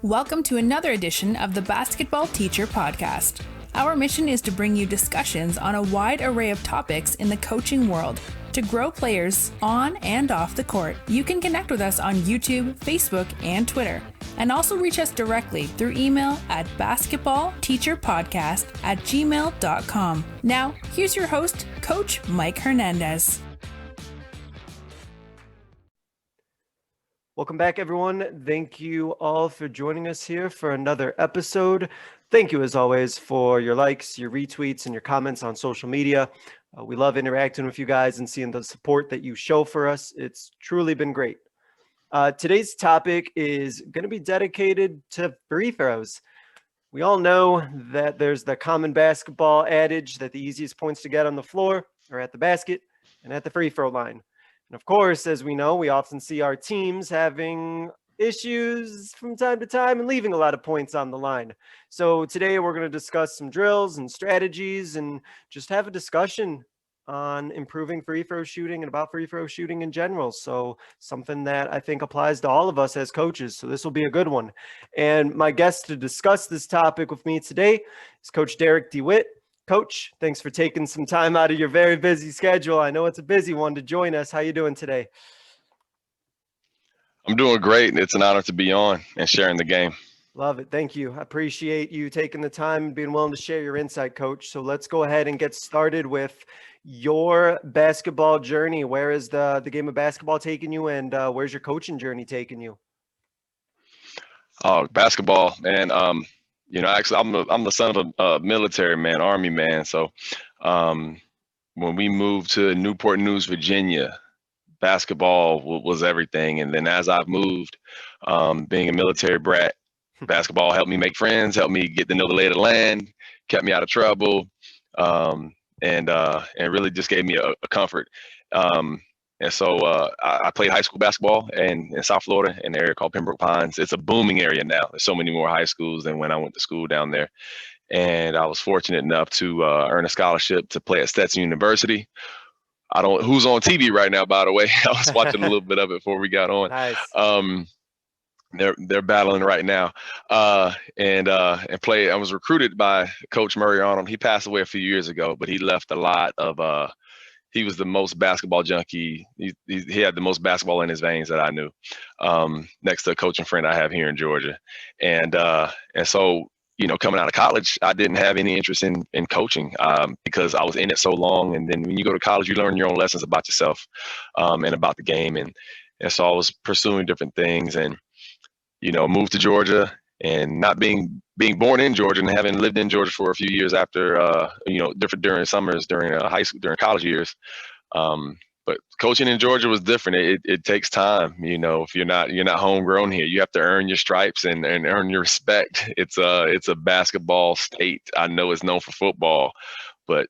Welcome to another edition of the Basketball Teacher Podcast. Our mission is to bring you discussions on a wide array of topics in the coaching world to grow players on and off the court. You can connect with us on YouTube, Facebook, and Twitter, and also reach us directly through email at basketballteacherpodcast@gmail.com. Now, here's your host, Coach Mike Hernandez. Welcome back, everyone. Thank you all for joining us here for another episode. Thank you, as always, for your likes, your retweets, and your comments on social media. We love interacting with you guys and seeing the support that you show for us. It's truly been great. Today's topic is going to be dedicated to free throws. We all know that there's the common basketball adage that the easiest points to get on the floor are at the basket and at the free throw line. And of course, as we know, we often see our teams having issues from time to time and leaving a lot of points on the line. So today we're going to discuss some drills and strategies and just have a discussion on improving free throw shooting and about free throw shooting in general. So something that I think applies to all of us as coaches. So this will be a good one. And my guest to discuss this topic with me today is Coach Derrck DeWitt. Coach, thanks for taking some time out of your very busy schedule. I know it's a busy one to join us. How you doing today? I'm doing great. It's an honor to be on and sharing the game. Love it. Thank you. I appreciate you taking the time and being willing to share your insight, Coach. So let's go ahead and get started with your basketball journey. Where is the game of basketball taking you, and where's your coaching journey taking you? Oh, basketball, man. Actually, I'm the son of a military man, Army man. So when we moved to Newport News, Virginia, basketball was everything. And then as I've moved, being a military brat, basketball helped me make friends, helped me get to know the lay of the land, kept me out of trouble, and really just gave me a comfort. And so I played high school basketball in South Florida in an area called Pembroke Pines. It's a booming area now. There's so many more high schools than when I went to school down there. And I was fortunate enough to earn a scholarship to play at Stetson University. Who's on TV right now, by the way? I was watching a little bit of it before we got on. Nice. They're battling right now, and play. I was recruited by Coach Murray Arnold. He passed away a few years ago, but he left a lot of. He was the most basketball junkie. He had the most basketball in his veins that I knew. Next to a coaching friend I have here in Georgia, and so coming out of college, I didn't have any interest in coaching because I was in it so long. And then when you go to college, you learn your own lessons about yourself and about the game, and so I was pursuing different things and. Moved to Georgia, and not being born in Georgia and having lived in Georgia for a few years after, different during summers, during high school, during college years. But coaching in Georgia was different. It takes time. If you're not homegrown here, you have to earn your stripes and earn your respect. It's a basketball state. I know it's known for football, but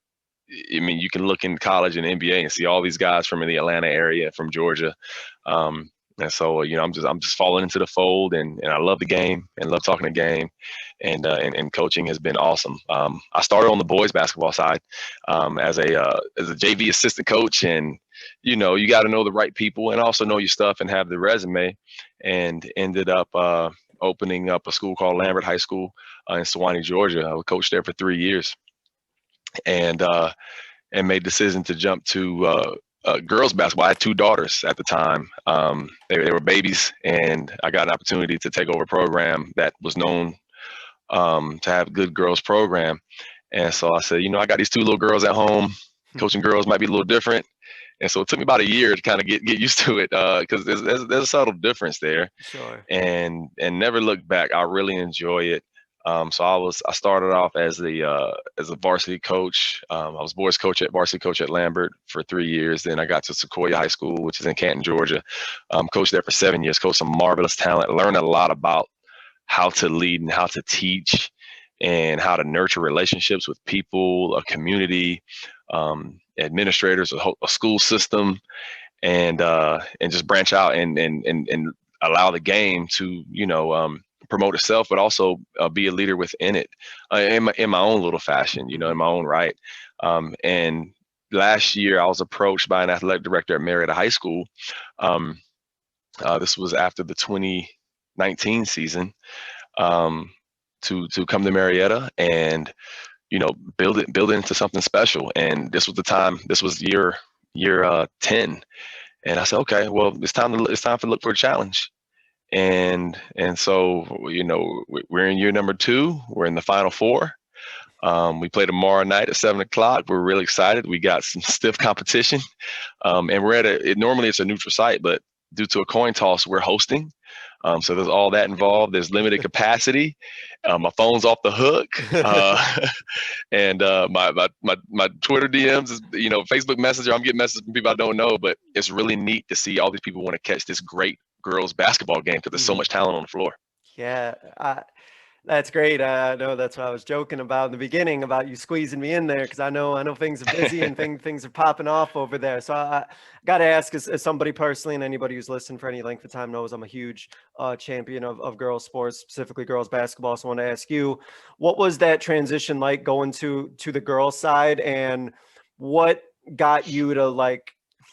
I mean, you can look in college and NBA and see all these guys from the Atlanta area, from Georgia. And so, I'm just falling into the fold, and I love the game and love talking the game, and coaching has been awesome. I started on the boys basketball side as a JV assistant coach, and you got to know the right people and also know your stuff and have the resume, and ended up opening up a school called Lambert High School in Sewanee, Georgia. I coached there for 3 years, and made the decision to jump to girls basketball. I had 2 daughters at the time. They were babies, and I got an opportunity to take over a program that was known to have a good girls program. And so I said, I got these 2 little girls at home. Coaching girls might be a little different. And so it took me about a year to kind of get used to it because there's a subtle difference there. Sure. And never look back. I really enjoy it. So I started off as a varsity coach. I was varsity coach at Lambert for 3 years. Then I got to Sequoia High School, which is in Canton, Georgia. Coached there for 7 years. Coached some marvelous talent. Learned a lot about how to lead and how to teach, and how to nurture relationships with people, a community, administrators, a school system, and just branch out and allow the game to promote itself, but also be a leader within it in my own little fashion, in my own right. And last year I was approached by an athletic director at Marietta High School. This was after the 2019 season. to come to Marietta and, build it into something special. And this was the time. This was year 10, and I said, okay, well, it's time to look for a challenge. And so, we're in year number 2. We're in the Final Four. We play tomorrow night at 7:00. We're really excited. We got some stiff competition, and we're at normally it's a neutral site, but due to a coin toss, we're hosting. So there's all that involved. There's limited capacity. My phone's off the hook, and my Twitter DMs is, Facebook Messenger. I'm getting messages from people I don't know, but it's really neat to see all these people want to catch this great girls basketball game because there's so much talent on the floor. Yeah. That's great. I know that's what I was joking about in the beginning about you squeezing me in there, because I know things are busy and things are popping off over there. So I got to ask, as somebody personally, and anybody who's listened for any length of time knows I'm a huge champion of girls sports, specifically girls basketball. So I want to ask you, what was that transition like going to the girls side, and what got you to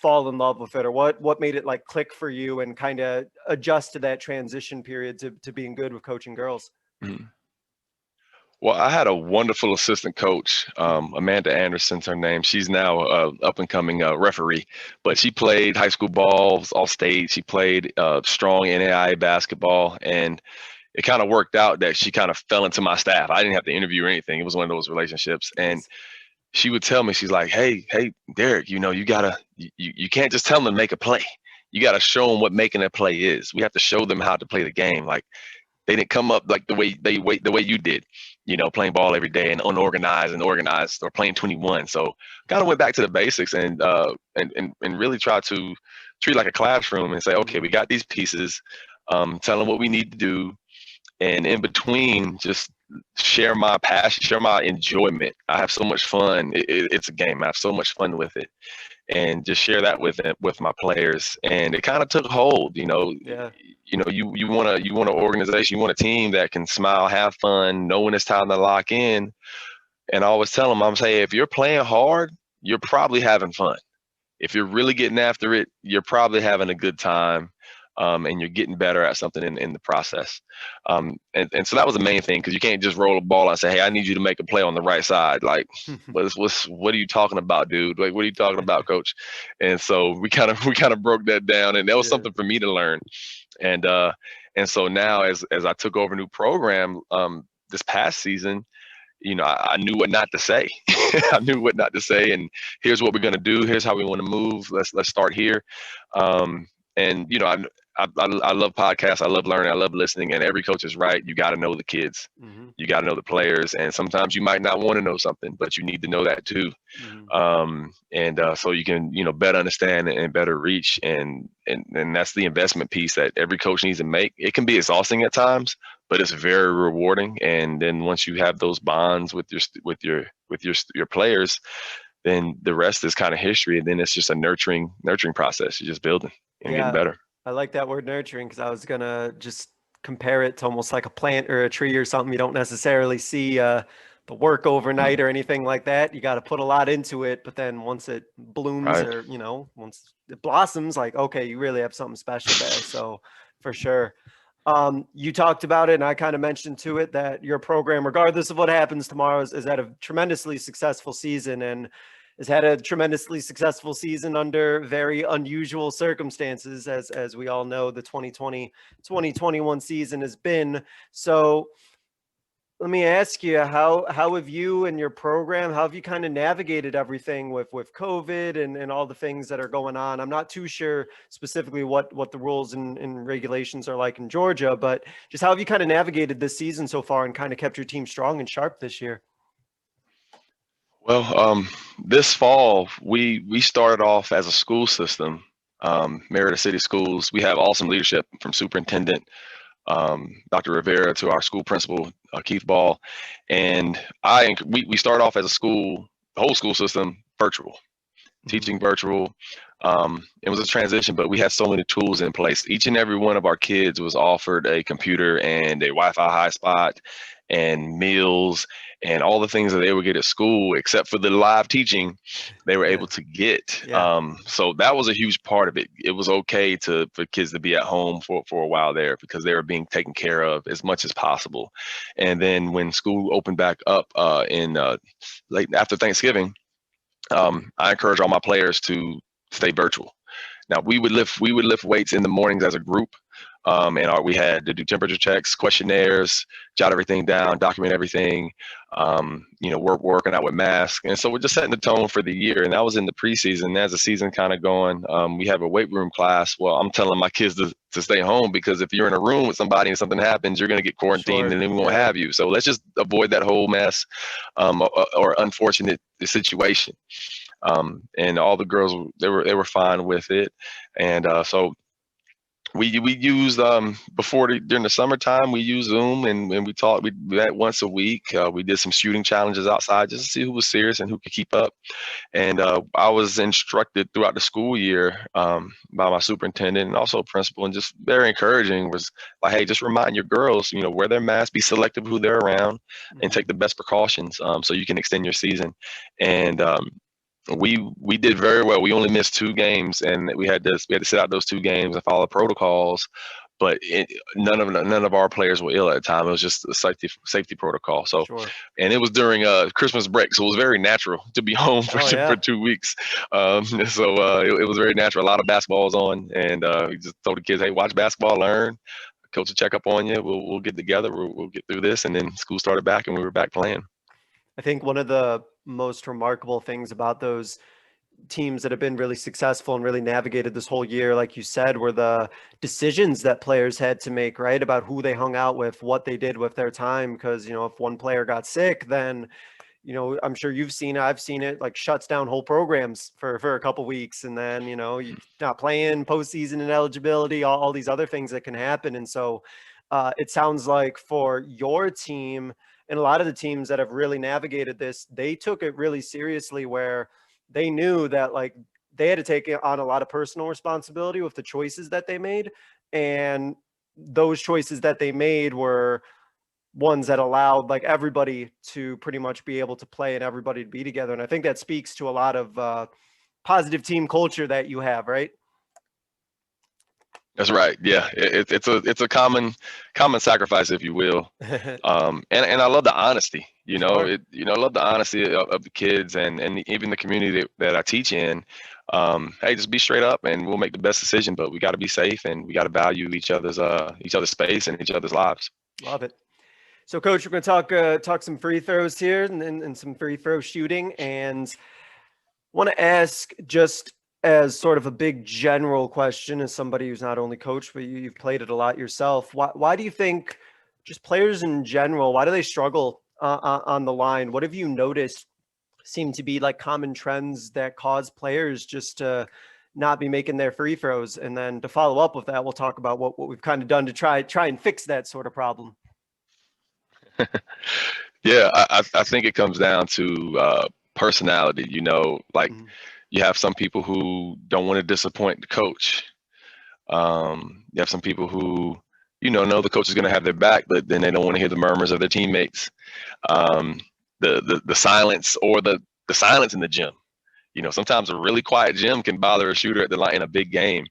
fall in love with it, or what made it click for you and kind of adjust to that transition period to being good with coaching girls? Mm-hmm. Well, I had a wonderful assistant coach, Amanda Anderson's her name. She's now up and coming referee, but she played high school ball, all state. She played strong NAIA basketball, and it kind of worked out that she kind of fell into my staff. I didn't have to interview or anything. It was one of those relationships, and she would tell me, she's like, hey, Derrick, you can't just tell them to make a play. You got to show them what making a play is. We have to show them how to play the game. They didn't come up the way you did, playing ball every day and unorganized and organized, or playing 21. So kind of went back to the basics and really try to treat it like a classroom and say, okay, we got these pieces, tell them what we need to do. And in between, just share my passion, share my enjoyment. I have so much fun. It's a game. I have so much fun with it. And just share that with my players. And it kind of took hold, Yeah. You want an organization, you want a team that can smile, have fun, know when it's time to lock in. And I always tell them, I'm saying, if you're playing hard, you're probably having fun. If you're really getting after it, you're probably having a good time. And you're getting better at something in the process. And so that was the main thing, because you can't just roll a ball and say, hey, I need you to make a play on the right side. What are you talking about, dude? What are you talking about, coach? And so we kind of broke that down, and that was something for me to learn. And so now as I took over a new program this past season, I knew what not to say. I knew what not to say, and here's what we're gonna do. Here's how we want to move. Let's start here. And I love podcasts. I love learning. I love listening. And every coach is right. You got to know the kids. Mm-hmm. You got to know the players. And sometimes you might not want to know something, but you need to know that too. Mm-hmm. So you can better understand and better reach. And that's the investment piece that every coach needs to make. It can be exhausting at times, but it's very rewarding. And then once you have those bonds with your players, then the rest is kind of history. And then it's just a nurturing process. You're just building and getting better. I like that word nurturing, because I was going to just compare it to almost like a plant or a tree or something. You don't necessarily see the work overnight or anything like that. You got to put a lot into it. But then once it blooms, right, or, once it blossoms, okay, you really have something special there. So for sure. You talked about it, and I kind of mentioned to it that your program, regardless of what happens tomorrow, is had a tremendously successful season, and has had a tremendously successful season under very unusual circumstances, as we all know the 2020-2021 season has been. So let me ask you, how have you and your program, how have you kind of navigated everything with COVID and all the things that are going on? I'm not too sure specifically what the rules and regulations are like in Georgia, but just how have you kind of navigated this season so far and kind of kept your team strong and sharp this year? Well, this fall, we started off as a school system, Marietta City Schools. We have awesome leadership from Superintendent Dr. Rivera to our school principal, Keith Ball. And we started off as a school, the whole school system, virtual, teaching virtual. It was a transition, but we had so many tools in place. Each and every one of our kids was offered a computer and a Wi-Fi hotspot and meals and all the things that they would get at school, except for the live teaching, they were able to get. So that was a huge part of it. It was okay for kids to be at home for a while there because they were being taken care of as much as possible. And then when school opened back up in late after Thanksgiving, I encourage all my players to stay virtual. Now we would lift weights in the mornings as a group, and we had to do temperature checks, questionnaires, jot everything down, document everything. Working out with masks, and so we're just setting the tone for the year. And that was in the preseason. As the season kind of going, we have a weight room class. Well, I'm telling my kids to stay home because if you're in a room with somebody and something happens, you're going to get quarantined, and then we won't have you. So let's just avoid that whole mess or unfortunate situation. And all the girls, they were fine with it. And so we used during the summertime, we used Zoom and we talked. We met once a week. We did some shooting challenges outside just to see who was serious and who could keep up. And I was instructed throughout the school year by my superintendent and also principal, and just very encouraging, was like, hey, just remind your girls, wear their masks, be selective who they're around, and take the best precautions so you can extend your season. And we did very well. We only missed 2 games, and we had to sit out those 2 games and follow protocols. But none of our players were ill at the time. It was just a safety protocol. So, and it was during Christmas break, so it was very natural to be home for 2 weeks. It was very natural. A lot of basketball was on, and we just told the kids, "Hey, watch basketball, learn. Coach will check up on you. We'll get together. We'll get through this." And then school started back, and we were back playing. I think one of the most remarkable things about those teams that have been really successful and really navigated this whole year, like you said, were the decisions that players had to make, right? About who they hung out with, what they did with their time. Because, if one player got sick, then, I'm sure I've seen it, like shuts down whole programs for a couple weeks. And then, you're not playing postseason ineligibility, all these other things that can happen. And so it sounds like for your team, and a lot of the teams that have really navigated this, they took it really seriously, where they knew that like they had to take on a lot of personal responsibility with the choices that they made. And those choices that they made were ones that allowed like everybody to pretty much be able to play and everybody to be together. And I think that speaks to a lot of positive team culture that you have, right? That's right. Yeah, it's a common sacrifice, if you will. And I love the honesty. I love the honesty of the kids and even the community that I teach in. Hey, just be straight up, and we'll make the best decision. But we got to be safe, and we got to value each other's space and each other's lives. Love it. So, Coach, we're going to talk some free throws here and some free throw shooting, and want to ask, just as sort of a big general question, as somebody who's not only coached, but you've played it a lot yourself, why do you think just players in general, why do they struggle on the line? What have you noticed seem to be like common trends that cause players just to not be making their free throws? And then to follow up with that, we'll talk about what we've kind of done to try and fix that sort of problem. Yeah, I think it comes down to personality. You have some people who don't want to disappoint the coach. You have some people who, know the coach is going to have their back, but then they don't want to hear the murmurs of their teammates. The silence or the silence in the gym. Sometimes a really quiet gym can bother a shooter at the line in a big game,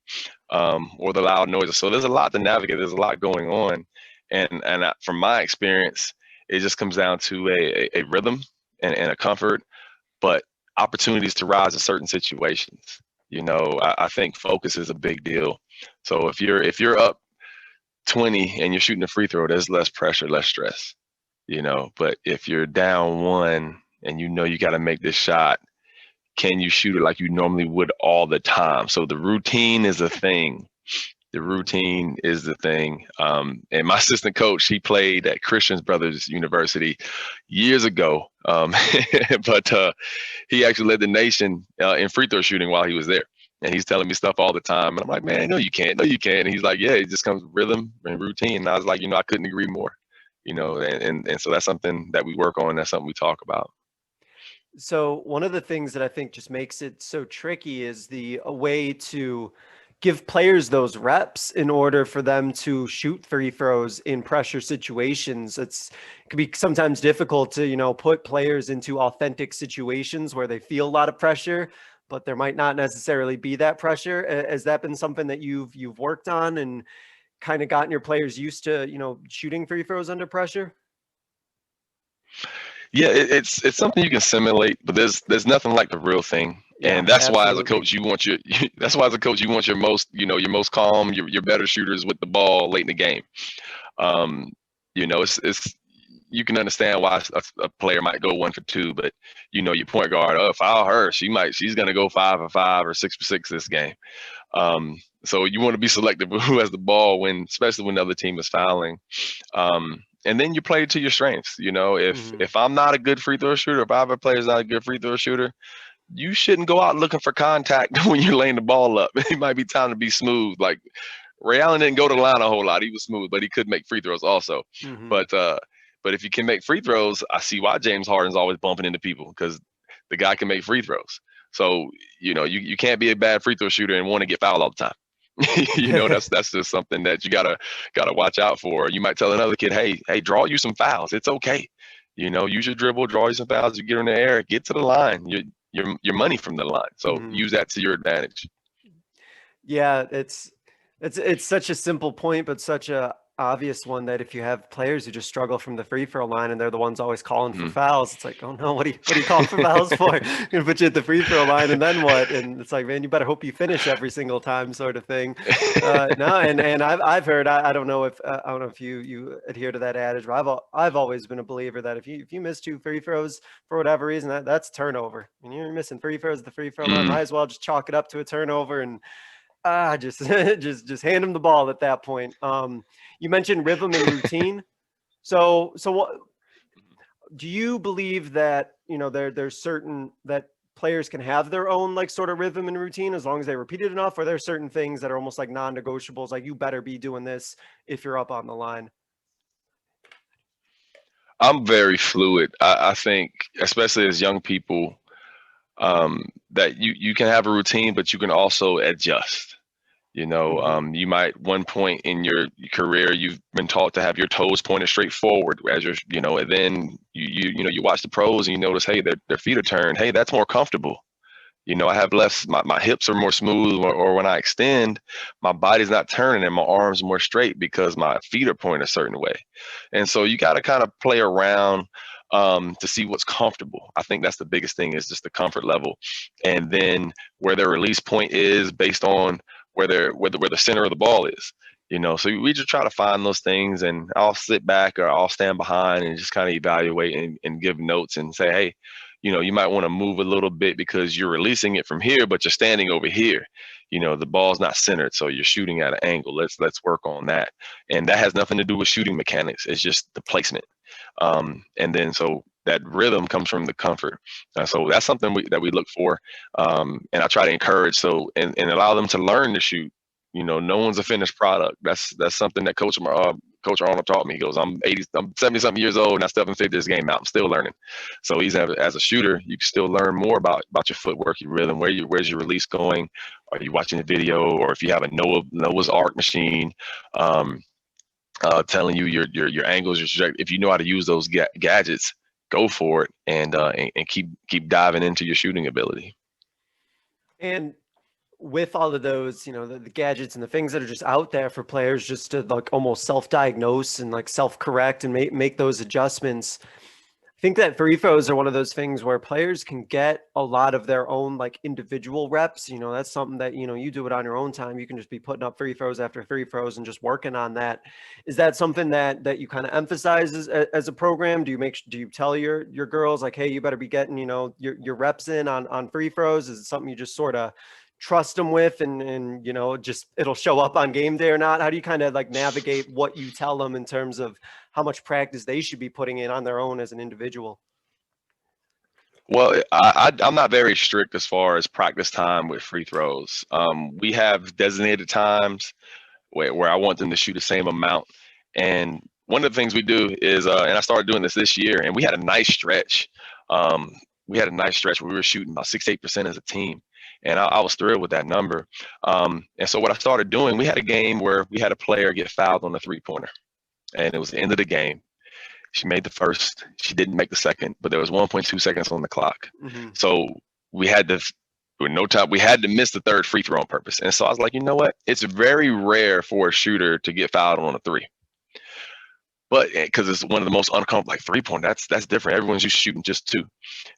or the loud noises. So there's a lot to navigate. There's a lot going on, and from my experience, it just comes down to a rhythm and a comfort, but opportunities to rise in certain situations. I think focus is a big deal. So if you're up 20 and you're shooting a free throw, there's less pressure, less stress. But if you're down 1 and you got to make this shot, can you shoot it like you normally would all the time? So the routine is a thing. And my assistant coach, he played at Christian Brothers University years ago, but he actually led the nation in free throw shooting while he was there. And he's telling me stuff all the time. And I'm like, man, no, you can't. And he's like, yeah, it just comes with rhythm and routine. And I was like, I couldn't agree more. And so that's something that we work on. That's something we talk about. So one of the things that I think just makes it so tricky is a way to give players those reps in order for them to shoot free throws in pressure situations. It can be sometimes difficult to, put players into authentic situations where they feel a lot of pressure, but there might not necessarily be that pressure. Has that been something that you've worked on and kind of gotten your players used to, shooting free throws under pressure? Yeah, it's something you can simulate, but there's nothing like the real thing. Yeah, And that's why as a absolutely. coach you want that's why as a coach you want your most, your most calm, your better shooters with the ball late in the game. It's you can understand why a player might go 1 for 2, but your point guard, foul her, she's gonna go 5 for 5 or 6 for 6 this game. So you want to be selective with who has the ball especially when the other team is fouling. And then you play to your strengths. If I'm not a good free throw shooter, if our player's not a good free throw shooter, you shouldn't go out looking for contact when you're laying the ball up. It might be time to be smooth. Like Ray Allen didn't go to the line a whole lot. He was smooth, but he could make free throws also. But if you can make free throws, I see why James Harden's always bumping into people, because the guy can make free throws. So, you can't be a bad free throw shooter and want to get fouled all the time. That's just something that you gotta watch out for. You might tell another kid, hey, draw you some fouls. It's okay. Use your dribble, draw you some fouls. You get in the air, get to the line. Your money from the line. So use that to your advantage. Yeah, it's such a simple point, but such a obvious one, that if you have players who just struggle from the free throw line and they're the ones always calling for fouls, it's like, oh no, what are you calling for fouls for? Gonna put you at the free throw line and then what? And it's like, man, you better hope you finish every single time, sort of thing. No, and I've heard, I don't know if you adhere to that adage, but I've always been a believer that if you miss 2 free throws for whatever reason, that's turnover. And you're missing free throws at the free throw line, might as well just chalk it up to a turnover and just just hand him the ball at that point. You mentioned rhythm and routine. So what do you believe that, there's certain that players can have their own like sort of rhythm and routine as long as they repeat it enough, or there are certain things that are almost like non-negotiables, like you better be doing this if you're up on the line? I'm very fluid. I think, especially as young people, that you can have a routine, but you can also adjust. You might one point in your career, you've been taught to have your toes pointed straight forward as and then you watch the pros and you notice, hey, their feet are turned. Hey, that's more comfortable. I have less, my hips are more smooth, or when I extend, my body's not turning and my arms are more straight because my feet are pointed a certain way. And so you got to kind of play around to see what's comfortable. I think that's the biggest thing, is just the comfort level. And then where their release point is based on where the center of the ball is. So we just try to find those things, and I'll sit back or I'll stand behind and just kind of evaluate and give notes and say, hey, you might want to move a little bit because you're releasing it from here, but you're standing over here. The ball's not centered, so you're shooting at an angle. Let's work on that. And that has nothing to do with shooting mechanics. It's just the placement. And then so that rhythm comes from the comfort. So that's something that we look for. And I try to encourage and allow them to learn to shoot. No one's a finished product. That's something that Coach Arnold taught me. He goes, I'm 70 something years old and I still haven't figured this game out. I'm still learning. So as a shooter, you can still learn more about your footwork, your rhythm, where's your release going? Are you watching a video, or if you have a Noah's Ark machine, telling you your angles, your trajectory. If you know how to use those gadgets, go for it and keep diving into your shooting ability. And with all of those, the gadgets and the things that are just out there for players just to like almost self-diagnose and like self-correct and make those adjustments, I think that free throws are one of those things where players can get a lot of their own like individual reps. That's something that, you do it on your own time. You can just be putting up free throws after free throws and just working on that. Is that something that you kind of emphasize as a program? Do you tell your girls like, hey, you better be getting, your reps in on free throws? Is it something you just sort of trust them with and just it'll show up on game day or not? How do you kind of like navigate what you tell them in terms of how much practice they should be putting in on their own as an individual? Well, I'm not very strict as far as practice time with free throws. We have designated times where I want them to shoot the same amount. And one of the things we do is, and I started doing this year, and we had a nice stretch. We had a nice stretch where we were shooting about 6-8% as a team. And I was thrilled with that number. And so what I started doing, we had a game where we had a player get fouled on a 3-pointer, and it was the end of the game. She made the first, she didn't make the second, but there was 1.2 seconds on the clock. So we had to, with no time, we had to miss the third free throw on purpose. And so I was like, you know what? It's very rare for a shooter to get fouled on a 3. But because it's one of the most uncomfortable, like 3-point, that's different. Everyone's just shooting just 2.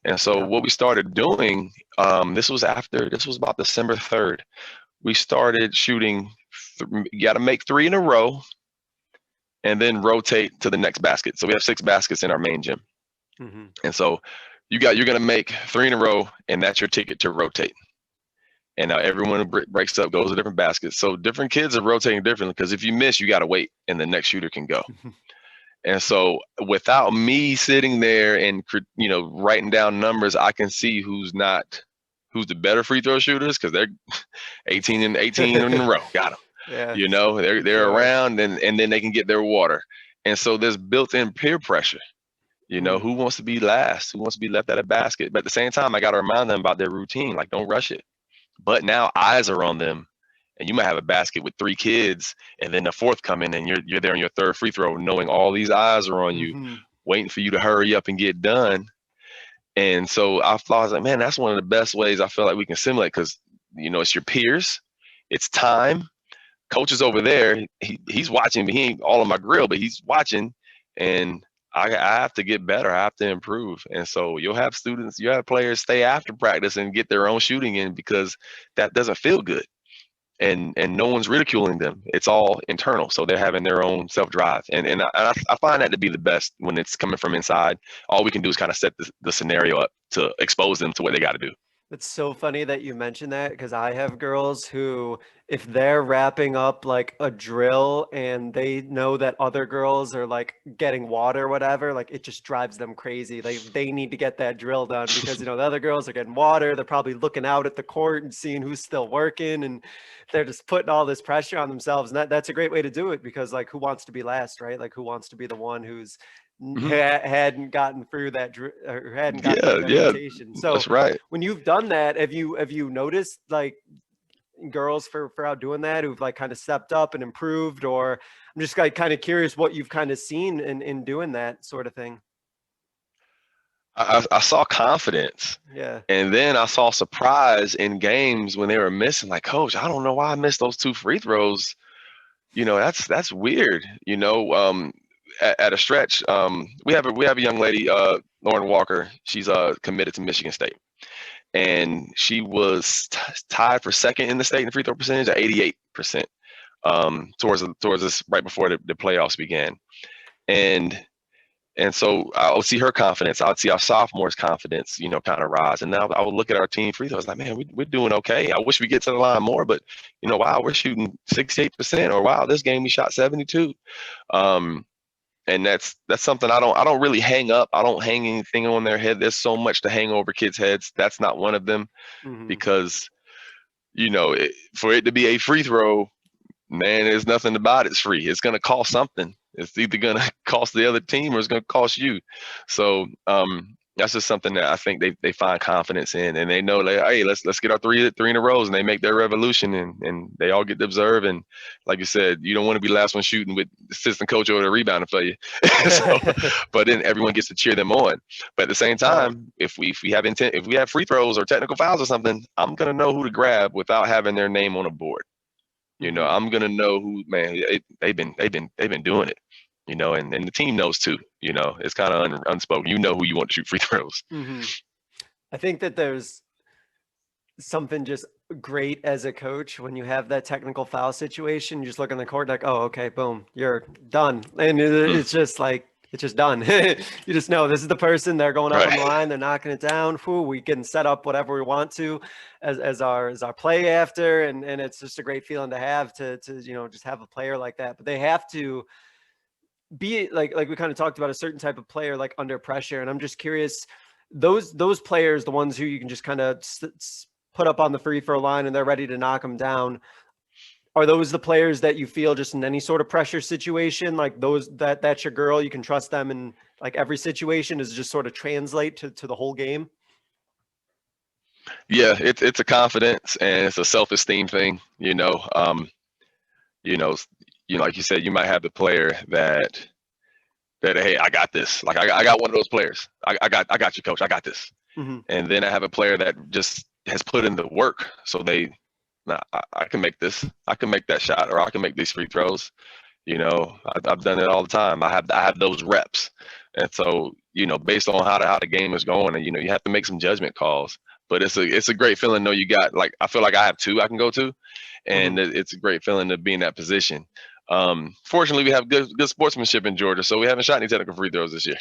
And so what we started doing, this was about December 3rd. We started shooting, you got to make 3 in a row and then rotate to the next basket. So we have 6 baskets in our main gym. And so you're going to make 3 in a row, and that's your ticket to rotate. And now everyone breaks up, goes to different baskets. So different kids are rotating differently, because if you miss, you got to wait, and the next shooter can go. And so without me sitting there and, you know, writing down numbers, I can see who's the better free throw shooters, because they're 18 in a row. Got them. Yeah. You know, they're around, and then they can get their water. And so there's built-in peer pressure. You know, who wants to be last? Who wants to be left at a basket? But at the same time, I got to remind them about their routine. Like, don't rush it. But now eyes are on them. And you might have a basket with 3 kids, and then the 4th come in, and you're there on your 3rd free throw, knowing all these eyes are on you, waiting for you to hurry up and get done. And so I was like, man, that's one of the best ways I feel like we can simulate, because, you know, it's your peers, it's time. Coach is over there, he's watching me. He ain't all on my grill, but he's watching, and I have to get better. I have to improve. And so you'll have players stay after practice and get their own shooting in, because that doesn't feel good. And no one's ridiculing them. It's all internal. So they're having their own self-drive. And I find that to be the best when it's coming from inside. All we can do is kind of set the scenario up to expose them to what they got to do. It's so funny that you mentioned that, because I have girls who, if they're wrapping up like a drill and they know that other girls are like getting water or whatever, like it just drives them crazy. Like they need to get that drill done, because, you know, the other girls are getting water. They're probably looking out at the court and seeing who's still working, and they're just putting all this pressure on themselves. And that's a great way to do it, because like, who wants to be last, right? Like, who wants to be the one who's hadn't gotten through that or hadn't gotten through that rotation. So that's right. When you've done that, have you noticed like girls for out doing that who've like kind of stepped up and improved? Or I'm just like kind of curious what you've kind of seen in doing that sort of thing. I saw confidence. Yeah. And then I saw surprise in games when they were missing. Like, Coach, I don't know why I missed those 2 free throws. You know, that's weird. You know, at a stretch, we have a young lady, Lauren Walker. She's committed to Michigan State, and she was tied for 2nd in the state in free throw percentage at 88%. Towards us right before the playoffs began, and so I would see her confidence. I would see our sophomores' confidence, you know, kind of rise. And now I would look at our team free throws like, man, we're doing okay. I wish we get to the line more, but, you know, wow, we're shooting 68%, or wow, this game we shot 72. And that's something I don't really hang up. I don't hang anything on their head. There's so much to hang over kids' heads. That's not one of them, because, you know, for it to be a free throw, man, there's nothing about it's free. It's going to cost something. It's either going to cost the other team or it's going to cost you. So that's just something that I think they find confidence in, and they know, like, hey, let's get our three in a row, and they make their revolution, and they all get to observe. And like you said, you don't want to be last one shooting with the assistant coach over the rebounding for you. So, but then everyone gets to cheer them on. But at the same time, if we have free throws or technical fouls or something, I'm gonna know who to grab without having their name on a board. You know, I'm gonna know who, man. They've been doing it. You know, and the team knows too. You know, it's kind of unspoken. You know who you want to shoot free throws. I think that there's something just great as a coach when you have that technical foul situation. You just look on the court like, oh, okay, boom, you're done, and it's just like, it's just done. You just know this is the person. They're going out on the line. They're knocking it down. We can set up whatever we want to as our play after, and it's just a great feeling to have to you know, just have a player like that. But they have to be like we kind of talked about, a certain type of player like under pressure. And I'm just curious, those players, the ones who you can just kind of put up on the free throw line and they're ready to knock them down, are those the players that you feel just in any sort of pressure situation, like those that's your girl, you can trust them in like every situation? Does it just sort of translate to the whole game? Yeah, it's a confidence and it's a self-esteem thing. You know, like you said, you might have the player that hey, I got this. Like I got one of those players. I got you, coach. I got this. Hmm. And then I have a player that just has put in the work, so nah, I can make this. I can make that shot, or I can make these free throws. I've done it all the time. I have those reps, and so based on how the game is going, and you have to make some judgment calls. But it's a great feeling. Though you got like I feel like I have two I can go to, Hmm. and it's a great feeling to be in that position. Fortunately, we have good sportsmanship in Georgia, so we haven't shot any technical free throws this year,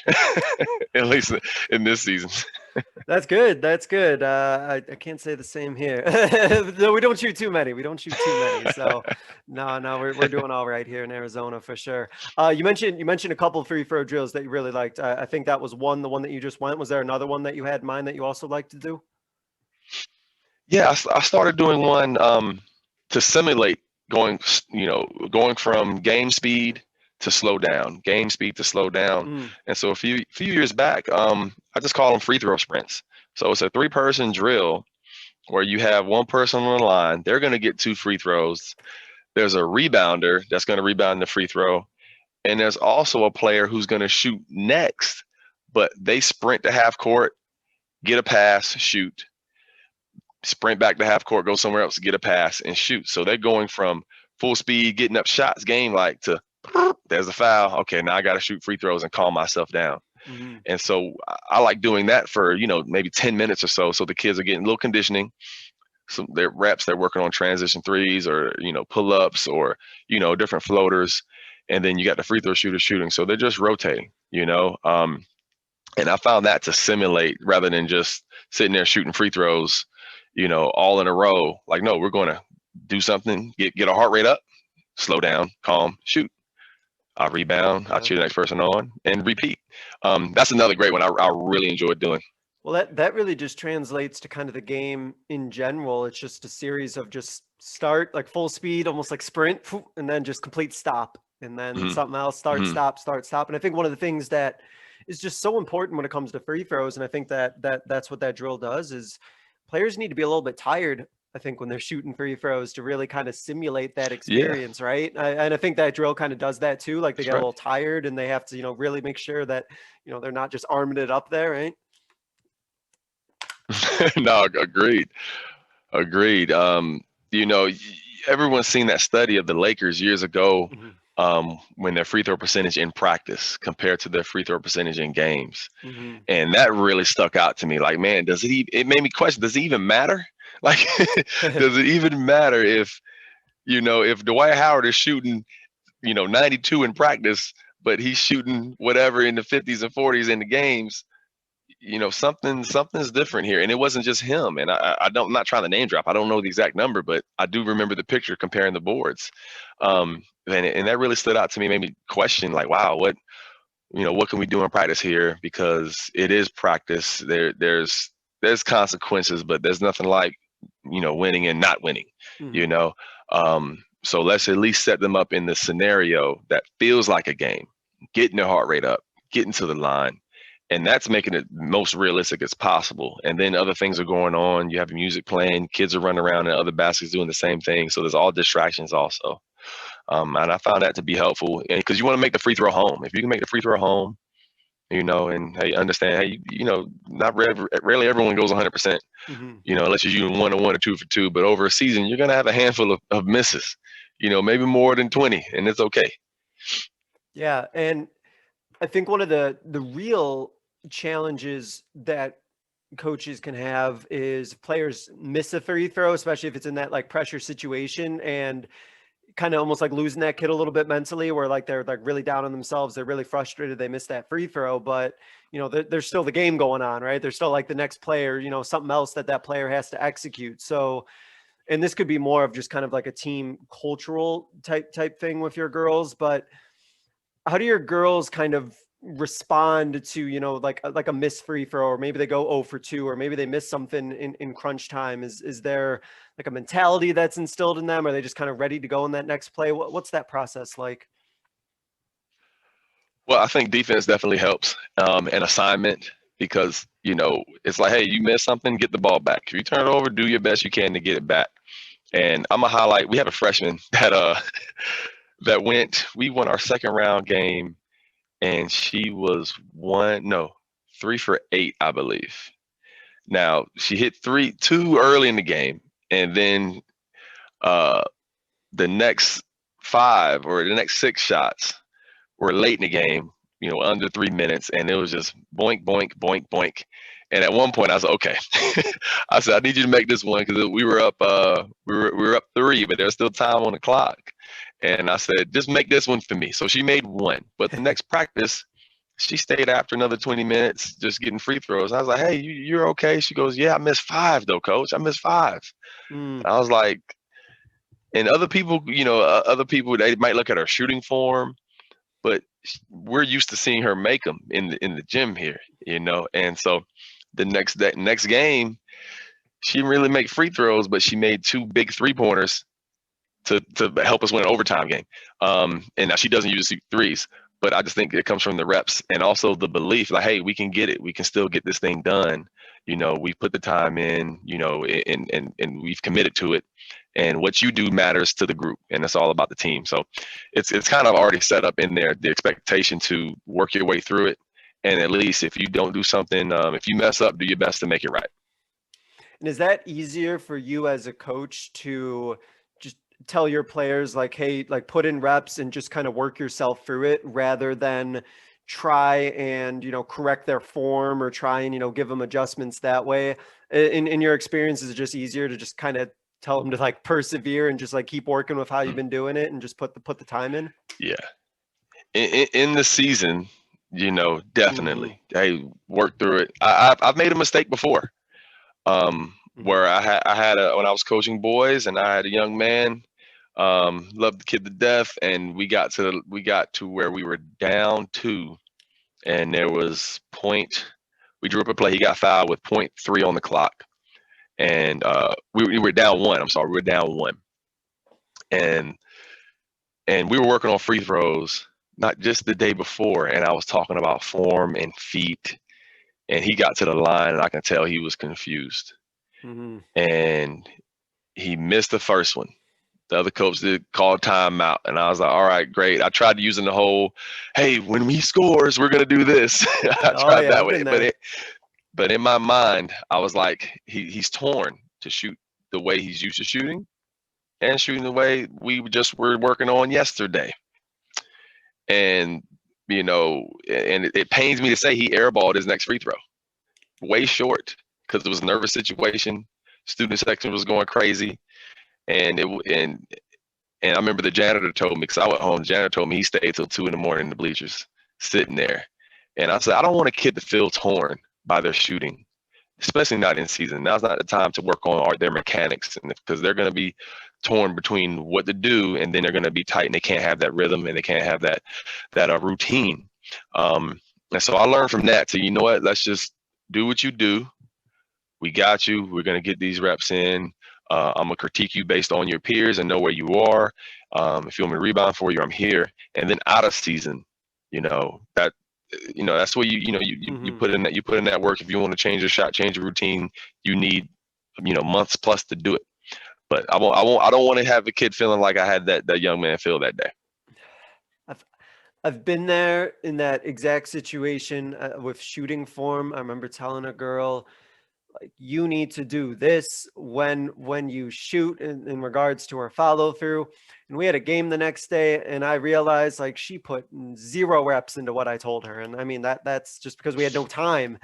at least in this season. That's good. That's good. I can't say the same here. No, we don't shoot too many. We don't shoot too many. So no, we're doing all right here in Arizona for sure. You mentioned a couple of free throw drills that you really liked. I think that was the one that you just went. Was there another one that you had in mind that you also like to do? Yeah, I started doing one to simulate going from game speed to slow down, game speed to slow down. Mm, And so a few years back, I just call them free throw sprints. So it's a 3-person drill where you have one person on the line. They're going to get 2 free throws. There's a rebounder that's going to rebound the free throw, and there's also a player who's going to shoot next, but they sprint to half court, get a pass, shoot, sprint back to half court, go somewhere else, get a pass, and shoot. So they're going from full speed, getting up shots, game like to there's a foul. Okay, now I got to shoot free throws and calm myself down. hmm. And so I like doing that for maybe 10 minutes or so. So the kids are getting a little conditioning. So their reps, they're working on transition threes or pull ups or different floaters, and then you got the free throw shooter shooting. So they're just rotating. And I found that to simulate rather than just sitting there shooting free throws, all in a row. Like, no, we're going to do something, get our heart rate up, slow down, calm, shoot. I rebound, I Yeah. cheer the next person on, and repeat. That's another great one I really enjoyed doing. Well, that really just translates to kind of the game in general. It's just a series of just start like full speed, almost like sprint, and then just complete stop, and then Hmm. something else, start, Hmm. stop, start, stop. And I think one of the things that is just so important when it comes to free throws, and I think that's what that drill does, is players need to be a little bit tired. I think when they're shooting free throws to really kind of simulate that Yeah, experience, right? And I think that drill kind of does that too. Like they that's get a right. little tired and they have to, really make sure that, they're not just arming it up there, right? No, agreed. Agreed. You know, y- Everyone's seen that study of the Lakers years ago Mhm. when their free throw percentage in practice compared to their free throw percentage in games. Mhm. And that really stuck out to me. Like, man, it made me question, does it even matter? Like, does it even matter if Dwight Howard is shooting, 92 in practice, but he's shooting whatever in the 50s and 40s in the games? Something's different here, and it wasn't just him. And I'm not trying to name drop. I don't know the exact number, but I do remember the picture comparing the boards, and that really stood out to me. Made me question, like, wow, what can we do in practice here? Because it is practice. There's consequences, but there's nothing like winning and not winning. You Mhm. know, so let's at least set them up in the scenario that feels like a game, getting their heart rate up, getting to the line, and that's making it most realistic as possible. And then other things are going on. You have music playing, kids are running around, and other baskets doing the same thing. So there's all distractions also. And I found that to be helpful because you want to make the free throw home. If you can make the free throw home, and hey, understand, hey, not rarely everyone goes 100%, Mhm. unless you're using 1 or 2 for 2. But over a season, you're going to have a handful of misses, maybe more than 20, and it's okay. Yeah, and I think one of the real challenges that coaches can have is players miss a free throw, especially if it's in that like pressure situation, and kind of almost like losing that kid a little bit mentally, where like they're like really down on themselves, they're really frustrated, they missed that free throw, but there's still the game going on, right? There's still like the next player, something else that player has to execute. So, and this could be more of just kind of like a team cultural type thing with your girls, but how do your girls kind of respond to like a missed free throw, or maybe they go 0 for 2, or maybe they miss something in crunch time? Is there like a mentality that's instilled in them? Are they just kind of ready to go in that next play? What's that process like? Well, I think defense definitely helps. An assignment, because, you know, it's like, hey, you missed something, get the ball back. If you turn it over, do your best you can to get it back. And I'm gonna highlight, we had a freshman that we won our second round game, and she was 3 for 8, I believe. Now she hit 2 early in the game, and then the next 5 or the next 6 shots were late in the game, you know, under 3 minutes, and it was just boink, boink, boink, boink. And at one point, I was like, okay. I said, I need you to make this one, because we were up, we were up 3, but there's still time on the clock. And I said, just make this one for me. So she made 1, but the next practice, she stayed after another 20 minutes, just getting free throws. I was like, hey, you're okay? She goes, yeah, I missed 5 though, coach. I missed 5. And I was like, and other people, you know, they might look at her shooting form, but we're used to seeing her make them in the gym here, you know. And so the next game, she didn't really make free throws, but she made 2 big 3-pointers to help us win an overtime game. And now she doesn't usually shoot threes, but I just think it comes from the reps and also the belief, like, hey, we can get it. We can still get this thing done. You know, we put the time in, you know, and we've committed to it. And what you do matters to the group, and it's all about the team. So it's kind of already set up in there, the expectation to work your way through it. And at least if you don't do something, if you mess up, do your best to make it right. And is that easier for you as a coach to just tell your players, like, hey, like, put in reps and just kind of work yourself through it, rather than try and, you know, correct their form or try and, you know, give them adjustments that way? In your experience, is it just easier to just kind of tell them to, like, persevere and just, like, keep working with how you've been doing it and just put the time in? Yeah. In the season, you know, definitely, hey, work through it. I've made a mistake before, where I had when I was coaching boys, and I had a young man, loved the kid to death, and we got to where we were down 2, and there was we drew up a play. He got fouled with 0.3 on the clock, and we were down 1. I'm sorry, we were down 1, and we were working on free throws, not just the day before, and I was talking about form and feet, and he got to the line, and I can tell he was confused. And he missed the first one. The other coach did call timeout, and I was like, all right, great. I tried using the whole, hey, when he scores, we're going to do this. I tried that way. But in my mind, I was like, he's torn to shoot the way he's used to shooting and shooting the way we just were working on yesterday. And, you know, and it pains me to say he airballed his next free throw way short, because it was a nervous situation. Student section was going crazy. And I remember the janitor told me, because I went home, the janitor told me he stayed till 2 a.m. in the bleachers, sitting there. And I said, I don't want a kid to feel torn by their shooting, especially not in season. Now's not the time to work on their mechanics, because they're going to be torn between what to do, and then they're going to be tight, and they can't have that rhythm, and they can't have that routine. And so I learned from that to, you know what, let's just do what you do. We got you. We're going to get these reps in. I'm going to critique you based on your peers and know where you are. If you want me to rebound for you, I'm here. And then out of season, you know, that's where you put in that work. If you want to change your shot, change your routine, you need, you know, months plus to do it. But I don't want to have a kid feeling like I had that young man feel that day. I've been there in that exact situation with shooting form. I remember telling a girl, like, you need to do this when you shoot, in regards to her follow through. And we had a game the next day, and I realized, like, she put 0 reps into what I told her. And I mean, that's just because we had no time.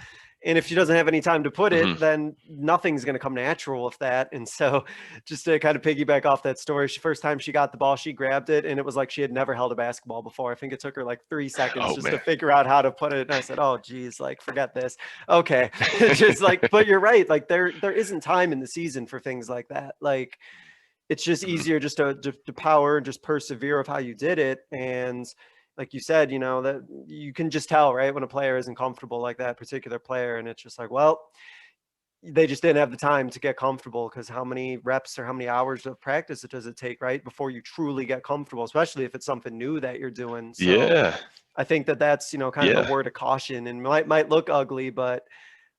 And if she doesn't have any time to put it, then nothing's going to come natural with that. And so, just to kind of piggyback off that story, first time she got the ball, she grabbed it, and it was like she had never held a basketball before. I think it took her like 3 seconds to figure out how to put it. And I said, oh, geez, like, forget this. Okay. Just like, but you're right. Like, there isn't time in the season for things like that. Like, it's just easier just to power and just persevere of how you did it. And like you said, you know, that you can just tell, right, when a player isn't comfortable, like that particular player. And it's just like, well, they just didn't have the time to get comfortable, because how many reps or how many hours of practice does it take, right, before you truly get comfortable, especially if it's something new that you're doing. So, yeah. I think that's, kind of a word of caution, and might look ugly, but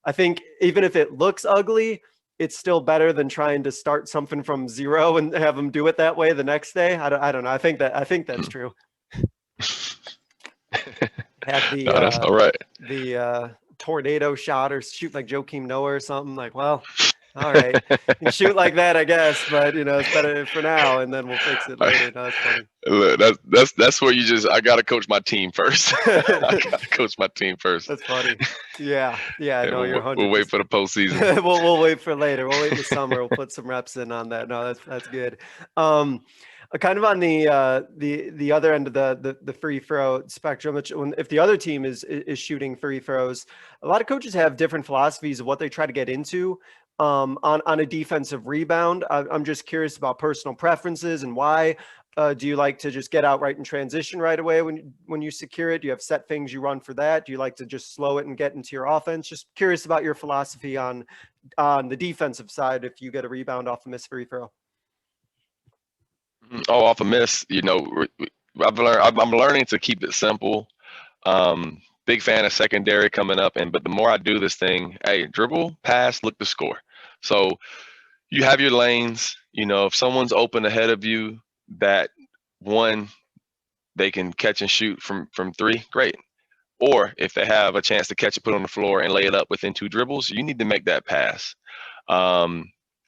I think even if it looks ugly, it's still better than trying to start something from zero and have them do it that way the next day. I don't know. I think that's true. Have the No, that's all right. the tornado shot or shoot like Joakim Noah or something. Like, well, all right, you can shoot like that, I guess, but it's better for now, and then we'll fix it later. No, that's funny. Look, that's where I gotta coach my team first. I gotta coach my team first. That's funny. Yeah. No, you're 100%. We'll wait for the postseason. we'll wait for later. We'll wait in the summer. We'll put some reps in on that. No, that's good. Kind of on the other end of the free throw spectrum, if the other team is shooting free throws, a lot of coaches have different philosophies of what they try to get into on a defensive rebound. I'm just curious about personal preferences and why. Do you like to just get out right in transition right away when you secure it? Do you have set things you run for that? Do you like to just slow it and get into your offense? Just curious about your philosophy on the defensive side if you get a rebound off a missed free throw. Oh, off a miss, I'm learning to keep it simple. Big fan of secondary coming up, but the more I do this thing, hey, dribble, pass, look to score. So you have your lanes. If someone's open ahead of you, that one they can catch and shoot from three, great. Or if they have a chance to catch it, put it on the floor, and lay it up within 2 dribbles, you need to make that pass.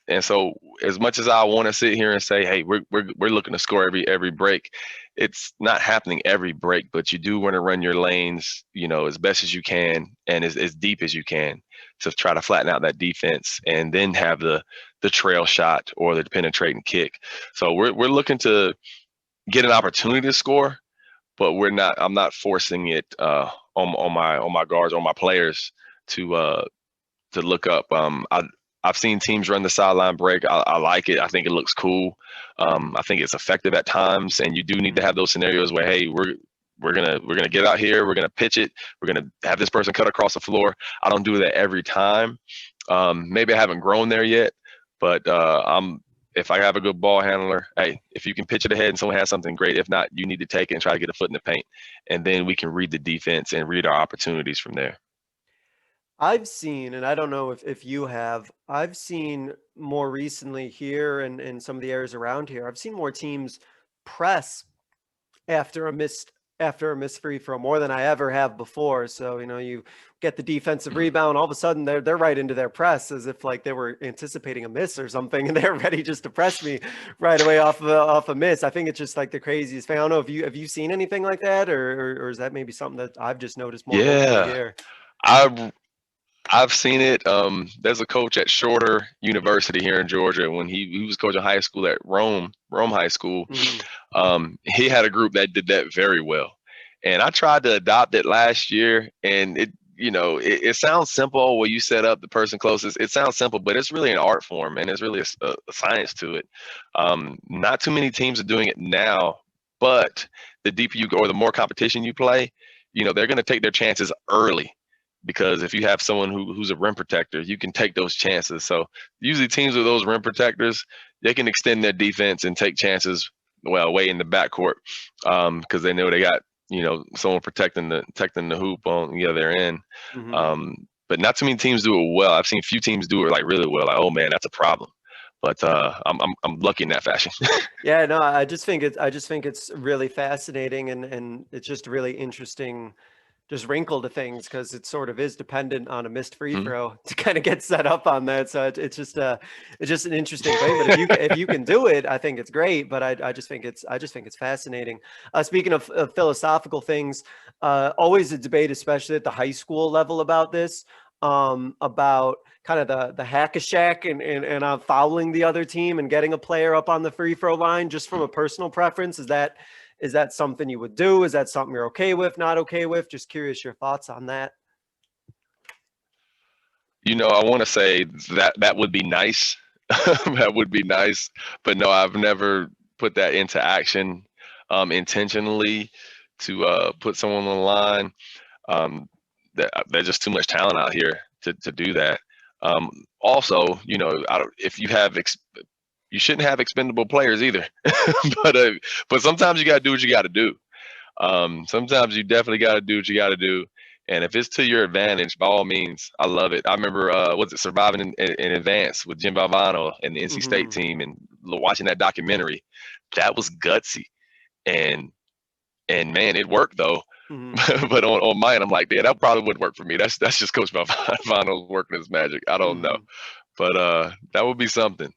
And so, as much as I want to sit here and say, "Hey, we're looking to score every break," it's not happening every break. But you do want to run your lanes, as best as you can and as deep as you can to try to flatten out that defense, and then have the trail shot or the penetrating kick. So we're looking to get an opportunity to score, but I'm not forcing it on my guards or my players to look up. I've seen teams run the sideline break. I like it. I think it looks cool. I think it's effective at times, and you do need to have those scenarios where, hey, we're gonna get out here. We're gonna pitch it. We're gonna have this person cut across the floor. I don't do that every time. Maybe I haven't grown there yet, but if I have a good ball handler, hey, if you can pitch it ahead and someone has something, great. If not, you need to take it and try to get a foot in the paint, and then we can read the defense and read our opportunities from there. I've seen, and I don't know if you have, I've seen more recently here and in some of the areas around here, I've seen more teams press after a missed free throw more than I ever have before. So, you get the defensive rebound, all of a sudden they're right into their press as if like they were anticipating a miss or something, and they're ready just to press me right away off a miss. I think it's just like the craziest thing. I don't know if have you seen anything like that, or is that maybe something that I've just noticed more here? I've seen it. There's a coach at Shorter University here in Georgia. When he was coaching high school at Rome High School, he had a group that did that very well. And I tried to adopt it last year, and it sounds simple when you set up the person closest. It sounds simple, but it's really an art form, and it's really a science to it. Not too many teams are doing it now, but the deeper you go or the more competition you play, they're going to take their chances early. Because if you have someone who's a rim protector, you can take those chances. So usually teams with those rim protectors, they can extend their defense and take chances way in the backcourt because they know they got someone protecting the hoop on the other end. But not too many teams do it well. I've seen a few teams do it like really well. Like, oh man, that's a problem. But I'm lucky in that fashion. Yeah, no, I just think it's really fascinating and it's just really interesting. Just wrinkle to things because it sort of is dependent on a missed free throw to kind of get set up on that. So it's just an interesting thing. But if you can do it, I think it's great. But I just think it's fascinating. Speaking of philosophical things, always a debate, especially at the high school level, about this, about kind of the hack-a-shack and fouling the other team and getting a player up on the free throw line just from a personal preference. Is that something you would do? Is that something you're okay with, not okay with? Just curious your thoughts on that. I want to say that would be nice. That would be nice. But no, I've never put that into action intentionally to put someone on the line. There's just too much talent out here to do that. Also, if you have you shouldn't have expendable players either. But sometimes you got to do what you got to do. Sometimes you definitely got to do what you got to do. And if it's to your advantage, by all means, I love it. I remember, was it Surviving in Advance with Jim Valvano and the NC State team, and watching that documentary. That was gutsy, and man, it worked though. But on mine, I'm like, yeah, that probably wouldn't work for me. That's just Coach Valvano working his magic. I don't know, but that would be something.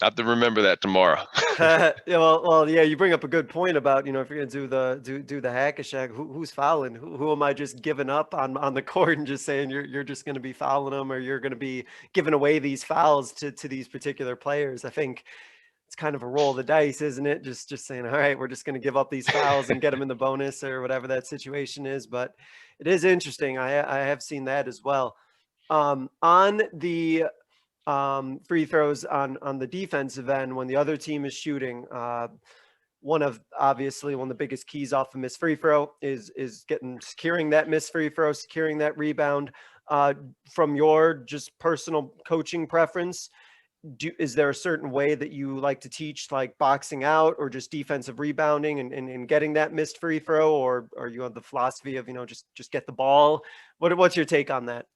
I have to remember that tomorrow. Yeah, well, yeah. You bring up a good point about, if you're gonna do the hack a Shaq, who's fouling? Who am I just giving up on the court and just saying you're just gonna be fouling them, or you're gonna be giving away these fouls to these particular players? I think it's kind of a roll of the dice, isn't it? Just saying, all right, we're just gonna give up these fouls and get them in the bonus or whatever that situation is. But it is interesting. I have seen that as well. On the free throws on the defensive end, when the other team is shooting, one of the biggest keys off a missed free throw is securing that missed free throw, securing that rebound. From your just personal coaching preference, is there a certain way that you like to teach, like boxing out or just defensive rebounding and getting that missed free throw, or are you on the philosophy of, just get the ball? What's your take on that?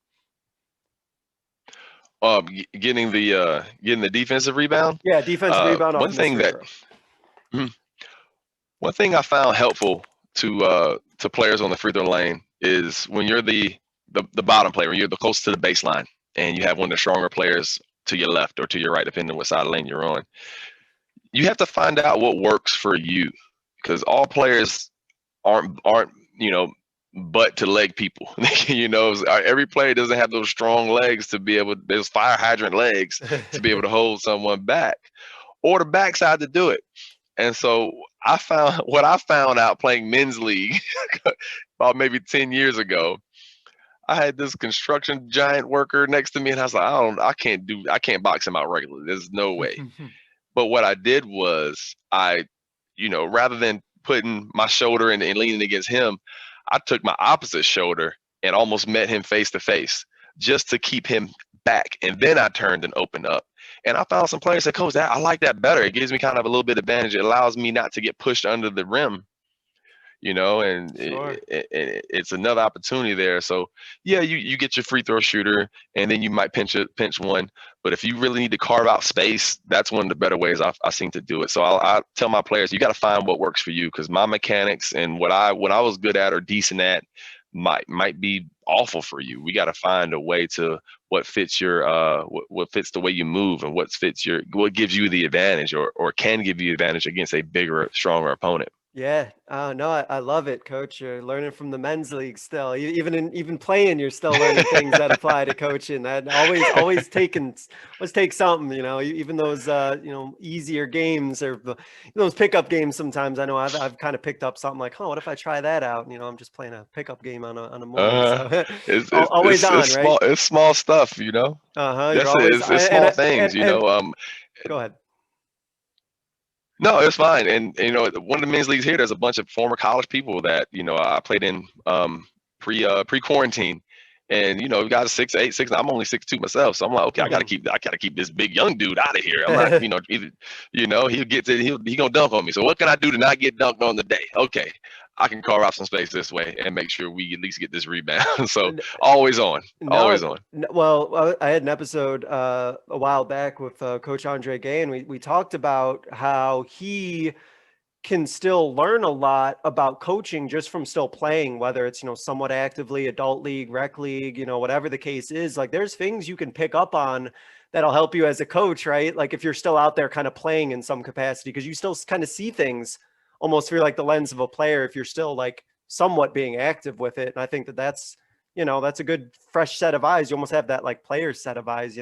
Getting the defensive rebound. Yeah, defensive rebound. One thing I found helpful to players on the free throw lane is when you're the bottom player, when you're the closest to the baseline, and you have one of the stronger players to your left or to your right, depending on what side of the lane you're on. You have to find out what works for you, because all players aren't butt to leg people. Every player doesn't have those strong legs to be able, those fire hydrant legs to be able to hold someone back, or the backside to do it. And so what I found out playing men's league about maybe 10 years ago, I had this construction giant worker next to me, and I was like, I can't box him out regularly. There's no way. But what I did was rather than putting my shoulder and leaning against him, I took my opposite shoulder and almost met him face to face just to keep him back. And then I turned and opened up. And I found some players that, Coach, I like that better. It gives me kind of a little bit of advantage. It allows me not to get pushed under the rim, and Sure. it's another opportunity there. So yeah, you get your free throw shooter, and then you might pinch one. But if you really need to carve out space, that's one of the better ways I've seen to do it. So I tell my players, you got to find what works for you, because my mechanics and what I was good at or decent at might be awful for you. We got to find a way to what fits your what fits the way you move, and what gives you the advantage, or can give you advantage against a bigger, stronger opponent. Yeah. No, I love it, Coach. You're learning from the men's league still. Even playing, you're still learning things that apply to coaching. That always take something, even those easier games, or those pickup games. Sometimes I know I've kind of picked up something like, oh, what if I try that out? I'm just playing a pickup game on a morning. So it's always on, it's right? Small, it's small stuff, You're always it's small things, Go ahead. No, it's fine. And one of the men's leagues here, there's a bunch of former college people that I played in pre-quarantine, and we got 6'8", 6'9". I'm only 6'2" myself, so I'm like, okay, I gotta keep this big young dude out of here. I'm not, he'll get to he gonna dunk on me. So what can I do to not get dunked on today? Okay, I can carve out some space this way and make sure we at least get this rebound. So always on. Well, I had an episode a while back with Coach Andre Gay, and we talked about how he can still learn a lot about coaching just from still playing, whether it's, somewhat actively, adult league, rec league, whatever the case is. Like, there's things you can pick up on that'll help you as a coach, right? Like, if you're still out there kind of playing in some capacity, because you still kind of see things almost through like the lens of a player if you're still like somewhat being active with it. And I think that's a good fresh set of eyes. You almost have that like player set of eyes,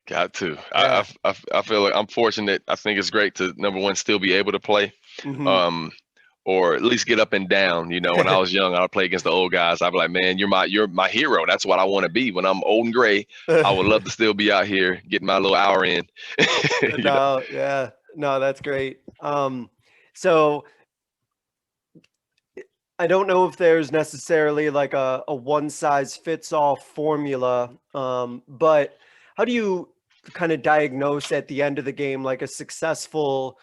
Got to. Yeah. I feel like I'm fortunate. I think it's great to, number one, still be able to play, or at least get up and down. When I was young, I would play against the old guys. I'd be like, man, you're my hero. That's what I want to be when I'm old and gray. I would love to still be out here getting my little hour in. Yeah. No, that's great. So I don't know if there's necessarily like a one size fits all formula, but how do you kind of diagnose at the end of the game like a successful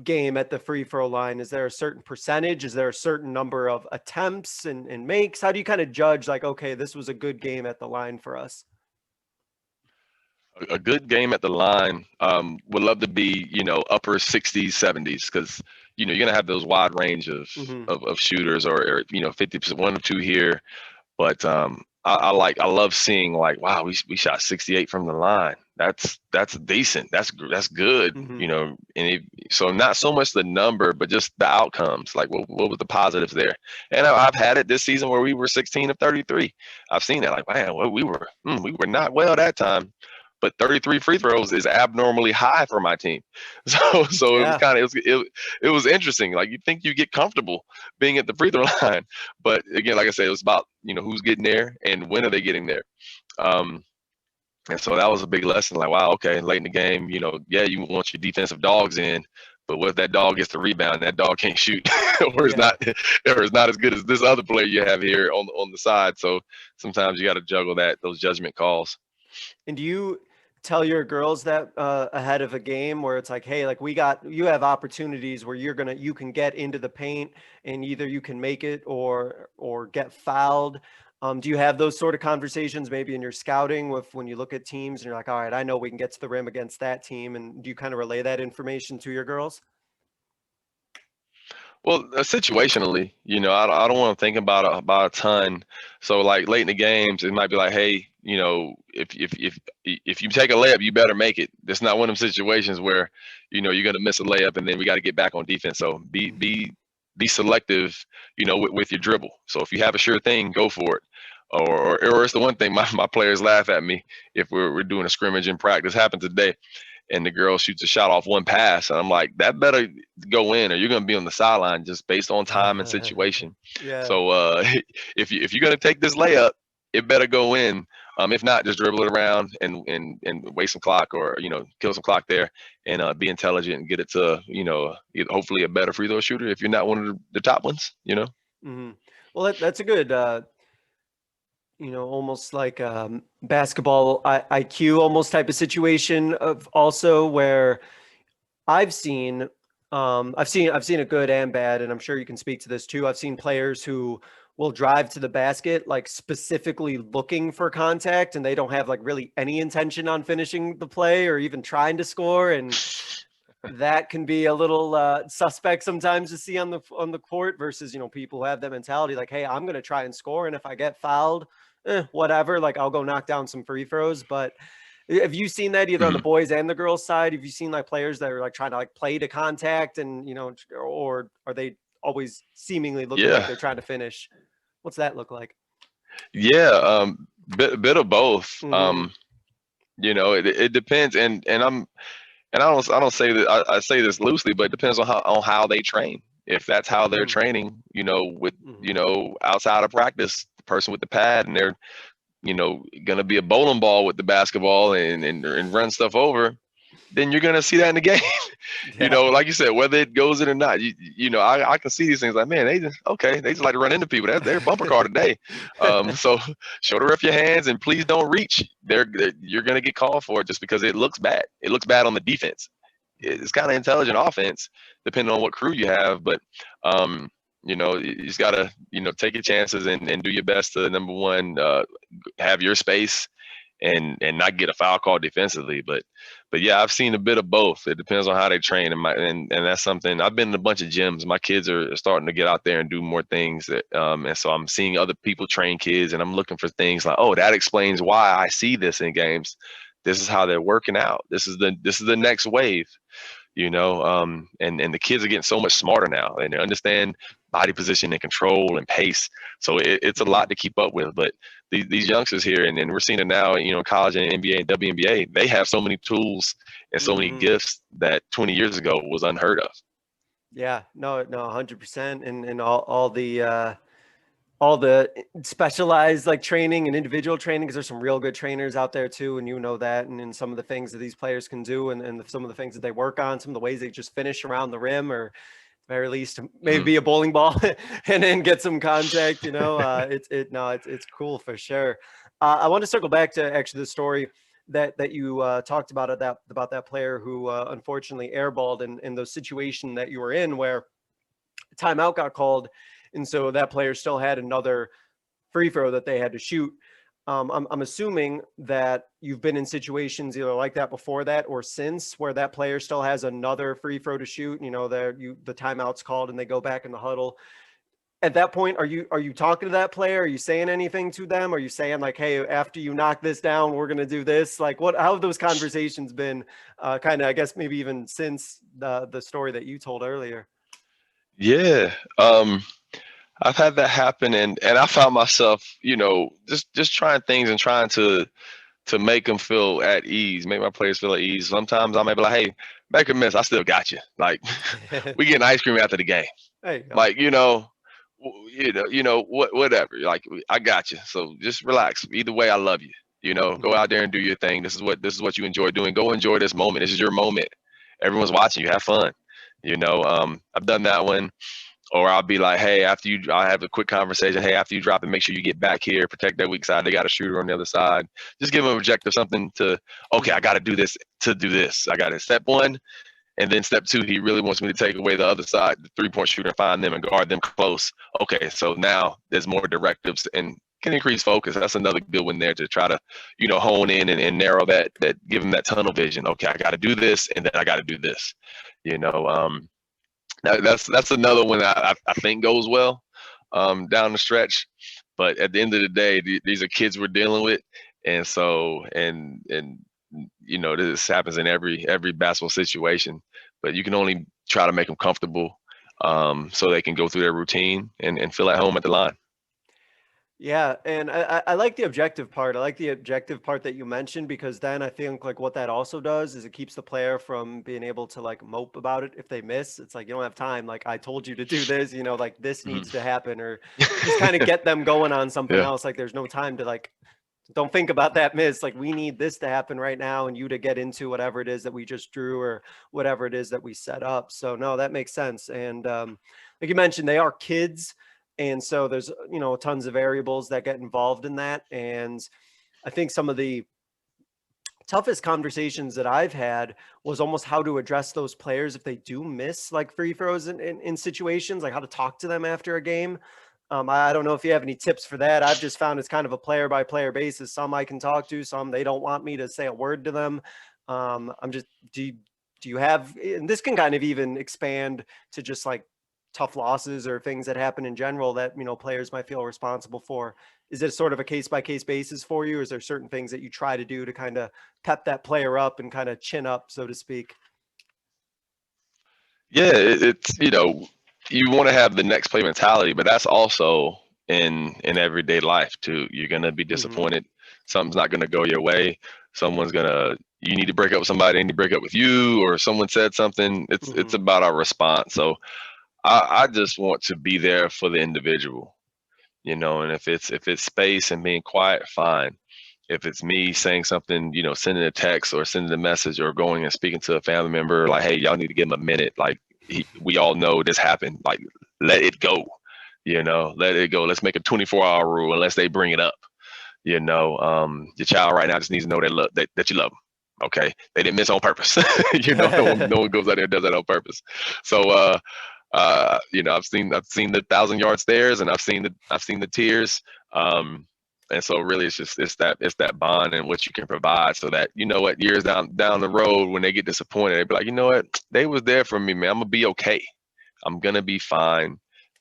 game at the free throw line? Is there a certain percentage? Is there a certain number of attempts and makes? How do you kind of judge like, okay, this was a good game at the line for us? A good game at the line would love to be, upper 60s, 70s, because, you're going to have those wide range of, of shooters or 50%, one or two here. But I love seeing like, wow, we shot 68 from the line. That's decent. That's good. So not so much the number, but just the outcomes. Like what was the positives there? And I've had it this season where we were 16 of 33. I've seen that. Like, man, we were not well that time. But 33 free throws is abnormally high for my team. So yeah. It was interesting. Like you think you get comfortable being at the free throw line, but again, like I said, it was about who's getting there and when are they getting there. And so that was a big lesson. Like, wow, okay, late in the game, you want your defensive dogs in, but what if that dog gets the rebound and that dog can't shoot, or is not as good as this other player you have here on the side. So sometimes you got to juggle those judgment calls. And do you tell your girls that ahead of a game where it's like, hey, like you have opportunities where you can get into the paint and either you can make it or get fouled? Do you have those sort of conversations maybe in your scouting when you look at teams and you're like, all right, I know we can get to the rim against that team, and do you kind of relay that information to your girls? Well, situationally, I don't want to think about a ton. So like late in the games, it might be like, hey, if you take a layup, you better make it. It's not one of them situations where, you're going to miss a layup and then we got to get back on defense. So be selective, with your dribble. So if you have a sure thing, go for it. Or it's the one thing my players laugh at me if we're doing a scrimmage in practice. Happened today. And the girl shoots a shot off one pass. And I'm like, that better go in or you're going to be on the sideline just based on time and situation. Yeah. So if you're going to take this layup, it better go in. If not, just dribble it around and waste some clock or, kill some clock there and be intelligent and get it to, hopefully a better free throw shooter if you're not one of the top ones, Mm-hmm. Well, that's a good almost like basketball IQ almost type of situation of also where I've seen a good and bad, and I'm sure you can speak to this too. I've seen players who will drive to the basket, like specifically looking for contact, and they don't have like really any intention on finishing the play or even trying to score. And that can be a little suspect sometimes to see on the court versus, people who have that mentality like, hey, I'm going to try and score. And if I get fouled, whatever, like I'll go knock down some free throws. But have you seen that either on the boys and the girls side? Have you seen like players that are like trying to like play to contact and, or are they always seemingly looking like they're trying to finish? What's that look like? Yeah. Bit of both. It depends. And I don't say that I say this loosely, but it depends on how they train. If that's how they're training, with, outside of practice, the person with the pad and they're, going to be a bowling ball with the basketball and run stuff over, then you're going to see that in the game. Like you said, whether it goes in or not, I can see these things like, man, they just like to run into people. That's their bumper car today. So show the ref your hands and please don't reach. You're going to get called for it just because it looks bad. It looks bad on the defense. It's kind of intelligent offense depending on what crew you have, but you just got to, take your chances and do your best to, number one, have your space and not get a foul call defensively. But yeah, I've seen a bit of both. It depends on how they train. And that's something I've been in a bunch of gyms. My kids are starting to get out there and do more things and so I'm seeing other people train kids and I'm looking for things like, oh, that explains why I see this in games. This is how they're working out. This is the next wave, and the kids are getting so much smarter now and they understand body position and control and pace. So it's a lot to keep up with, but these youngsters here, and we're seeing it now, college and NBA and WNBA, they have so many tools and so many gifts that 20 years ago was unheard of. Yeah, no, 100%. And all the specialized like training and individual training, because there's some real good trainers out there too. And that, and some of the things that these players can do and some of the things that they work on, some of the ways they just finish around the rim or very least maybe a bowling ball and then get some contact, it's cool for sure. I want to circle back to actually the story that you talked about that player who unfortunately airballed in those situations that you were in where timeout got called, and so that player still had another free throw that they had to shoot. I'm assuming that you've been in situations either like that before that or since, where that player still has another free throw to shoot. The timeout's called and they go back in the huddle. At that point, are you talking to that player? Are you saying anything to them? Are you saying like, hey, after you knock this down, we're gonna do this? Like, how have those conversations been? Kind of, I guess, maybe even since the story that you told earlier. Yeah. I've had that happen, and I found myself, just trying things and trying to make them feel at ease, make my players feel at ease. Sometimes I may be like, hey, make a miss, I still got you. Like, we getting ice cream after the game. Hey, Like, whatever. Like, I got you. So just relax. Either way, I love you. Go out there and do your thing. This is what you enjoy doing. Go enjoy this moment. This is your moment. Everyone's watching you. Have fun. I've done that one. Or I'll be like, hey, I have a quick conversation. Hey, after you drop it, make sure you get back here, protect that weak side. They got a shooter on the other side. Just give them an objective, something okay, I got to do this to do this. I got it. Step one. And then step two, he really wants me to take away the other side, the 3-point shooter, and find them and guard them close. Okay, so now there's more directives and can increase focus. That's another good one there to try to, hone in and narrow that give them that tunnel vision. Okay, I got to do this, and then I got to do this. That's another one I think goes well down the stretch. But at the end of the day, these are kids we're dealing with, and so this happens in every basketball situation. But you can only try to make them comfortable so they can go through their routine and feel at home at the line. Yeah, and I like the objective part. I like the objective part that you mentioned, because then I think like what that also does is it keeps the player from being able to like mope about it if they miss. It's like, you don't have time. Like, I told you to do this, like this needs to happen, or just kind of get them going on something else. Like, there's no time to like, don't think about that miss. Like, we need this to happen right now and you to get into whatever it is that we just drew or whatever it is that we set up. So no, that makes sense. And like you mentioned, they are kids. And so there's, tons of variables that get involved in that. And I think some of the toughest conversations that I've had was almost how to address those players if they do miss like free throws in situations, like how to talk to them after a game. I don't know if you have any tips for that. I've just found it's kind of a player by player basis. Some I can talk to, some they don't want me to say a word to them. Do you have, and this can kind of even expand to just like tough losses or things that happen in general that, players might feel responsible for. Is it sort of a case by case basis for you? Or is there certain things that you try to do to kind of pep that player up and kind of chin up, so to speak? Yeah, it's, you want to have the next play mentality, but that's also in everyday life too. You're going to be disappointed. Something's not going to go your way. You need to break up with somebody and you break up with you, or someone said something. It's about our response. So I just want to be there for the individual, and if it's space and being quiet, fine. If it's me saying something, sending a text or sending a message or going and speaking to a family member, like, hey, y'all need to give him a minute. Like, we all know this happened. Like, let it go, let it go. Let's make a 24-hour rule unless they bring it up. Your child right now just needs to know that you love them. Okay. They didn't miss on purpose. No one goes out there and does that on purpose. So, I've seen the 1,000-yard stares, and I've seen the tears. And so really it's that bond and what you can provide, so that, years down the road when they get disappointed, they be like, you know what, they was there for me, man. I'm gonna be okay. I'm gonna be fine.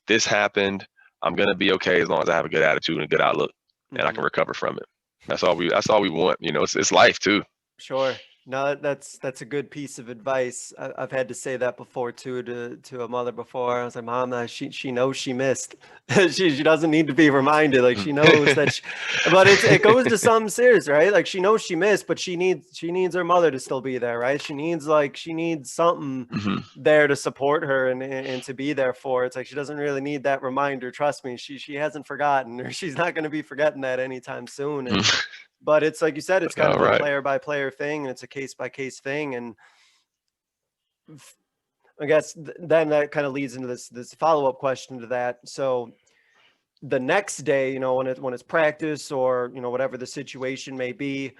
This happened. I'm gonna be okay as long as I have a good attitude and a good outlook, and I can recover from it. That's all we want. It's life too. Sure. No, that's a good piece of advice. I've had to say that before too to a mother before. I was like, Mom, she knows she missed. she doesn't need to be reminded. Like, she knows that. But it goes to something serious, right? Like, she knows she missed, but she needs her mother to still be there, right? She needs something there to support her and to be there for. It's like she doesn't really need that reminder. Trust me, she hasn't forgotten, or she's not going to be forgetting that anytime soon. And but it's like you said, it's kind of a player by player thing, and it's a case by case thing. And I guess then that kind of leads into this follow-up question to that. So the next day, when it's practice or, whatever the situation may be,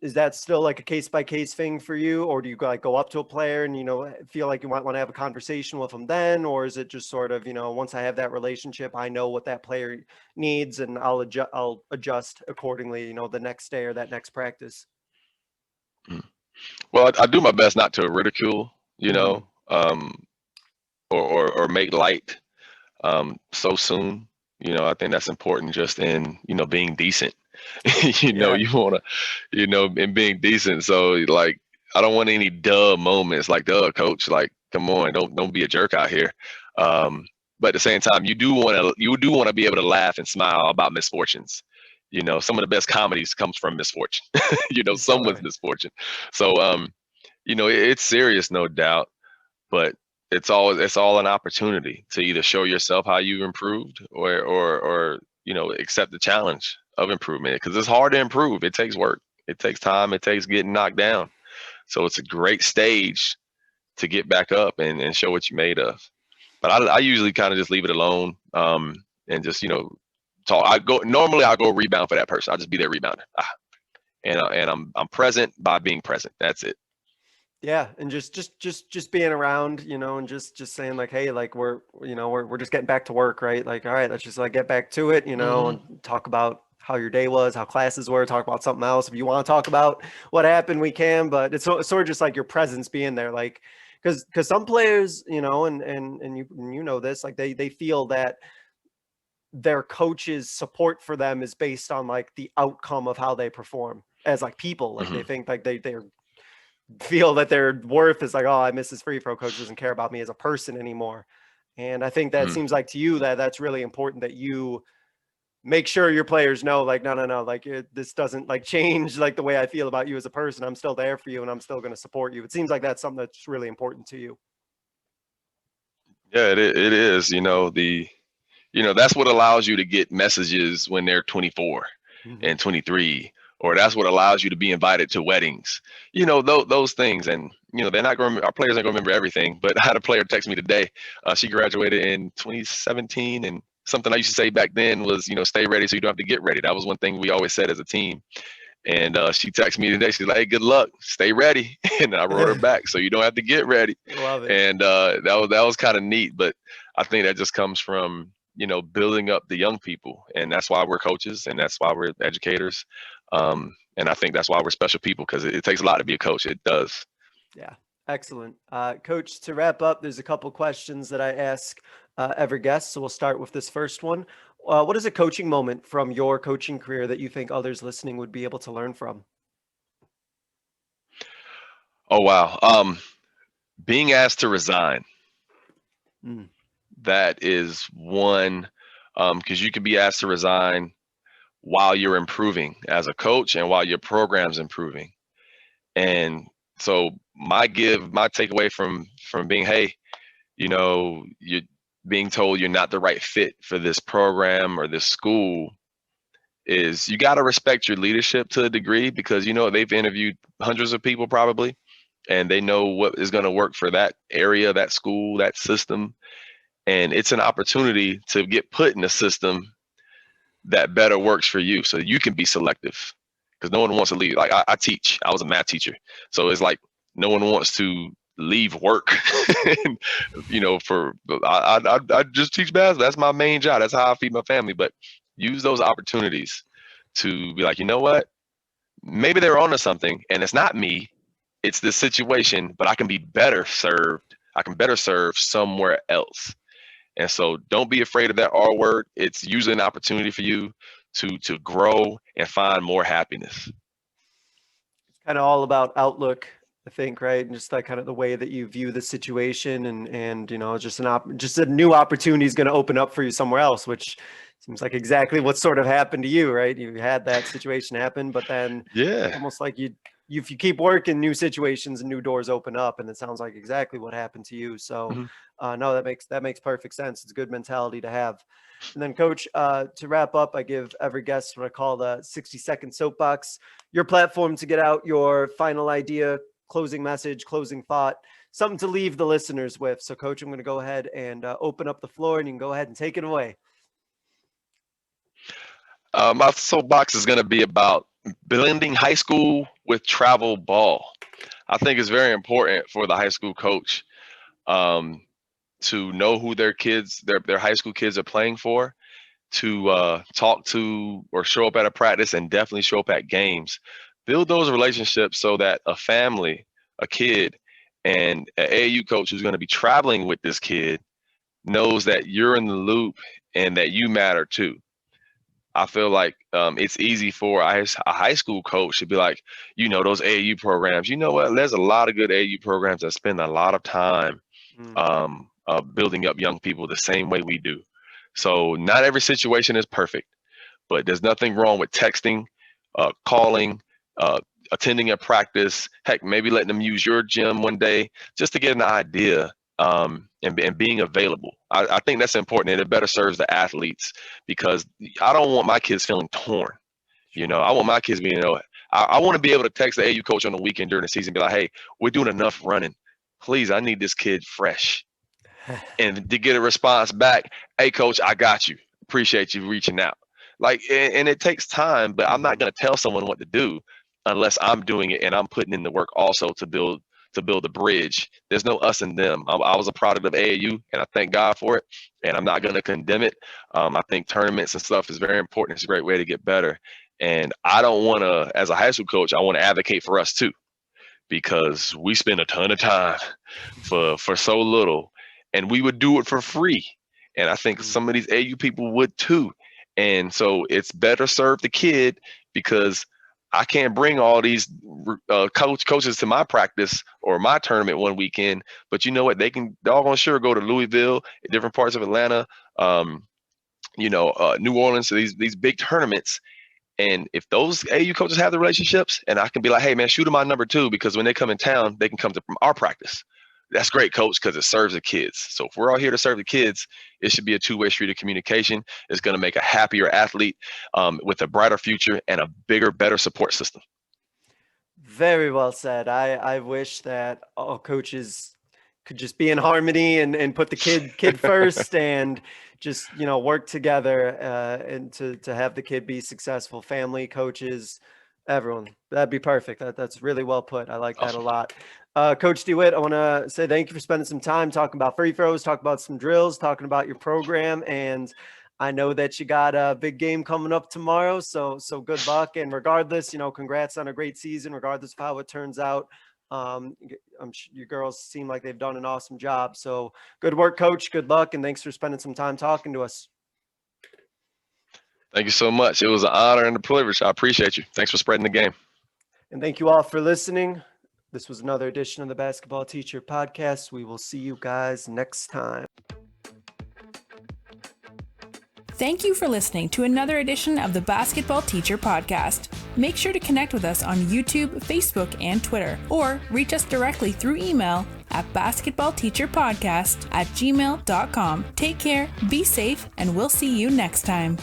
Is that still like a case by case thing for you, or do you like go up to a player and, you know, feel like you might want to have a conversation with them then, or is it just sort of, you know, once I have that relationship, I know what that player needs and I'll adjust accordingly, you know, the next day or that next practice? Well, I do my best not to ridicule, you know, or make light so soon. You know, I think that's important just in, you know, being decent. You know, Yeah. you want to, you know, in being decent. So like, I don't want any duh moments like, duh, coach, like, come on, don't be a jerk out here. But at the same time, you do want to be able to laugh and smile about misfortunes. You know, some of the best comedies comes from misfortune. You know, someone's Sure. misfortune. So, you know, it's serious, no doubt, but it's all an opportunity to either show yourself how you improved or you know, accept the challenge of improvement, because it's hard to improve. It takes work. It takes time. It takes getting knocked down. So it's a great stage to get back up and show what you're made of. But I usually kind of just leave it alone, and just, you know, talk. Normally I'll go rebound for that person. I'll just be their rebounder. And I'm present by being present. That's it. Yeah, and just being around, you know, and just saying like, hey, like we're just getting back to work, right? Like, all right, let's just like get back to it, you know, Hmm. and talk about how your day was, how classes were, talk about something else. If you want to talk about what happened, we can, but it's sort of just like your presence being there, like because some players, you know, and you know this, like they feel that their coach's support for them is based on like the outcome of how they perform as like people. Like they Hmm. think like they're feel that their worth is like, oh, I miss this free throw coach doesn't care about me as a person anymore. And I think that Hmm. seems like to you that that's really important, that you make sure your players know, like, no, like this doesn't like change like the way I feel about you as a person. I'm still there for you and I'm still going to support you. It seems like that's something that's really important to you. Yeah, it is. You know, that's what allows you to get messages when they're 24 Mm-hmm. and 23, or that's what allows you to be invited to weddings. You know, those things. And, you know, they're not going to, our players aren't going to remember everything. But I had a player text me today. She graduated in 2017. And something I used to say back then was, you know, stay ready so you don't have to get ready. That was one thing we always said as a team. And she texted me today. She's like, hey, good luck. Stay ready. And I wrote her back, so you don't have to get ready. Love it. And that was kind of neat. But I think that just comes from, you know, building up the young people. And that's why we're coaches and that's why we're educators. And I think that's why we're special people, because it takes a lot to be a coach. It does. Yeah, excellent. Coach, to wrap up, there's a couple questions that I ask every guest. So we'll start with this first one. What is a coaching moment from your coaching career that you think others listening would be able to learn from? Oh, wow. Being asked to resign. Mm, That is one, because you can be asked to resign while you're improving as a coach and while your program's improving. And so my takeaway from being, hey, you know, you're being told you're not the right fit for this program or this school, is you got to respect your leadership to a degree, because, you know, they've interviewed hundreds of people probably, and they know what is going to work for that area, that school, that system. And it's an opportunity to get put in a system that better works for you, so you can be selective, because no one wants to leave. Like I teach, I was a math teacher, so it's like no one wants to leave work. And, you know, I just teach math. That's my main job. That's how I feed my family. But use those opportunities to be like, you know what, maybe they're onto something, and it's not me, it's this situation, but I can better serve somewhere else. And so don't be afraid of that R word. It's usually an opportunity for you to grow and find more happiness. kind of all about outlook, I think, right? And just like kind of the way that you view the situation, and you know, just just a new opportunity is going to open up for you somewhere else, which seems like exactly what sort of happened to you, right? You had that situation happen, but then Yeah. almost like if you keep working, new situations and new doors open up, and it sounds like exactly what happened to you. So Mhm. no, that makes perfect sense. It's a good mentality to have. And then, Coach, to wrap up, I give every guest what I call the 60-second soapbox, your platform to get out your final idea, closing message, closing thought, something to leave the listeners with. So, Coach, I'm going to go ahead and open up the floor, and you can go ahead and take it away. My soapbox is going to be about blending high school with travel ball. I think it's very important for the high school coach to know who their kids, their high school kids are playing for, to talk to or show up at a practice and definitely show up at games. Build those relationships so that a family, a kid, and an AAU coach who's going to be traveling with this kid knows that you're in the loop and that you matter too. I feel like it's easy for a high school coach to be like, those AAU programs. You know what? There's a lot of good AAU programs that spend a lot of time building up young people the same way we do. So not every situation is perfect, but there's nothing wrong with texting, calling, attending a practice, heck, maybe letting them use your gym one day just to get an idea and being available. I think that's important, and it better serves the athletes, because I don't want my kids feeling torn. I want my kids being, I want to be able to text the AAU coach on the weekend during the season and be like, hey, we're doing enough running. Please, I need this kid fresh. And to get a response back, hey, coach, I got you. Appreciate you reaching out. And it takes time, but I'm not going to tell someone what to do unless I'm doing it and I'm putting in the work also to build a bridge. There's no us and them. I was a product of AAU, and I thank God for it, and I'm not going to condemn it. I think tournaments and stuff is very important. It's a great way to get better. And I don't want to, as a high school coach, I want to advocate for us too, because we spend a ton of time for so little, and we would do it for free. And I think some of these AAU people would too. And so it's better serve the kid, because I can't bring all these coaches to my practice or my tournament one weekend, but you know what? They're all gonna sure go to Louisville, different parts of Atlanta, New Orleans, so these big tournaments. And if those AAU coaches have the relationships, and I can be like, hey man, shoot them my number too, because when they come in town, they can come to our practice. That's great, coach, because it serves the kids. So if we're all here to serve the kids, it should be a two-way street of communication. It's going to make a happier athlete with a brighter future and a bigger, better support system. Very well said. I wish that all coaches could just be in harmony and put the kid first and just, work together and to have the kid be successful. Family, coaches, everyone. That'd be perfect. That's really well put. I like that a lot. Coach DeWitt, I want to say thank you for spending some time talking about free throws, talking about some drills, talking about your program. And I know that you got a big game coming up tomorrow. So good luck. And regardless, congrats on a great season, regardless of how it turns out. I'm sure your girls seem like they've done an awesome job. So good work, Coach. Good luck. And thanks for spending some time talking to us. Thank you so much. It was an honor and a privilege. I appreciate you. Thanks for spreading the game. And thank you all for listening. This was another edition of the Basketball Teacher Podcast. We will see you guys next time. Thank you for listening to another edition of the Basketball Teacher Podcast. Make sure to connect with us on YouTube, Facebook, and Twitter, or reach us directly through email at basketballteacherpodcast@gmail.com. Take care, be safe, and we'll see you next time.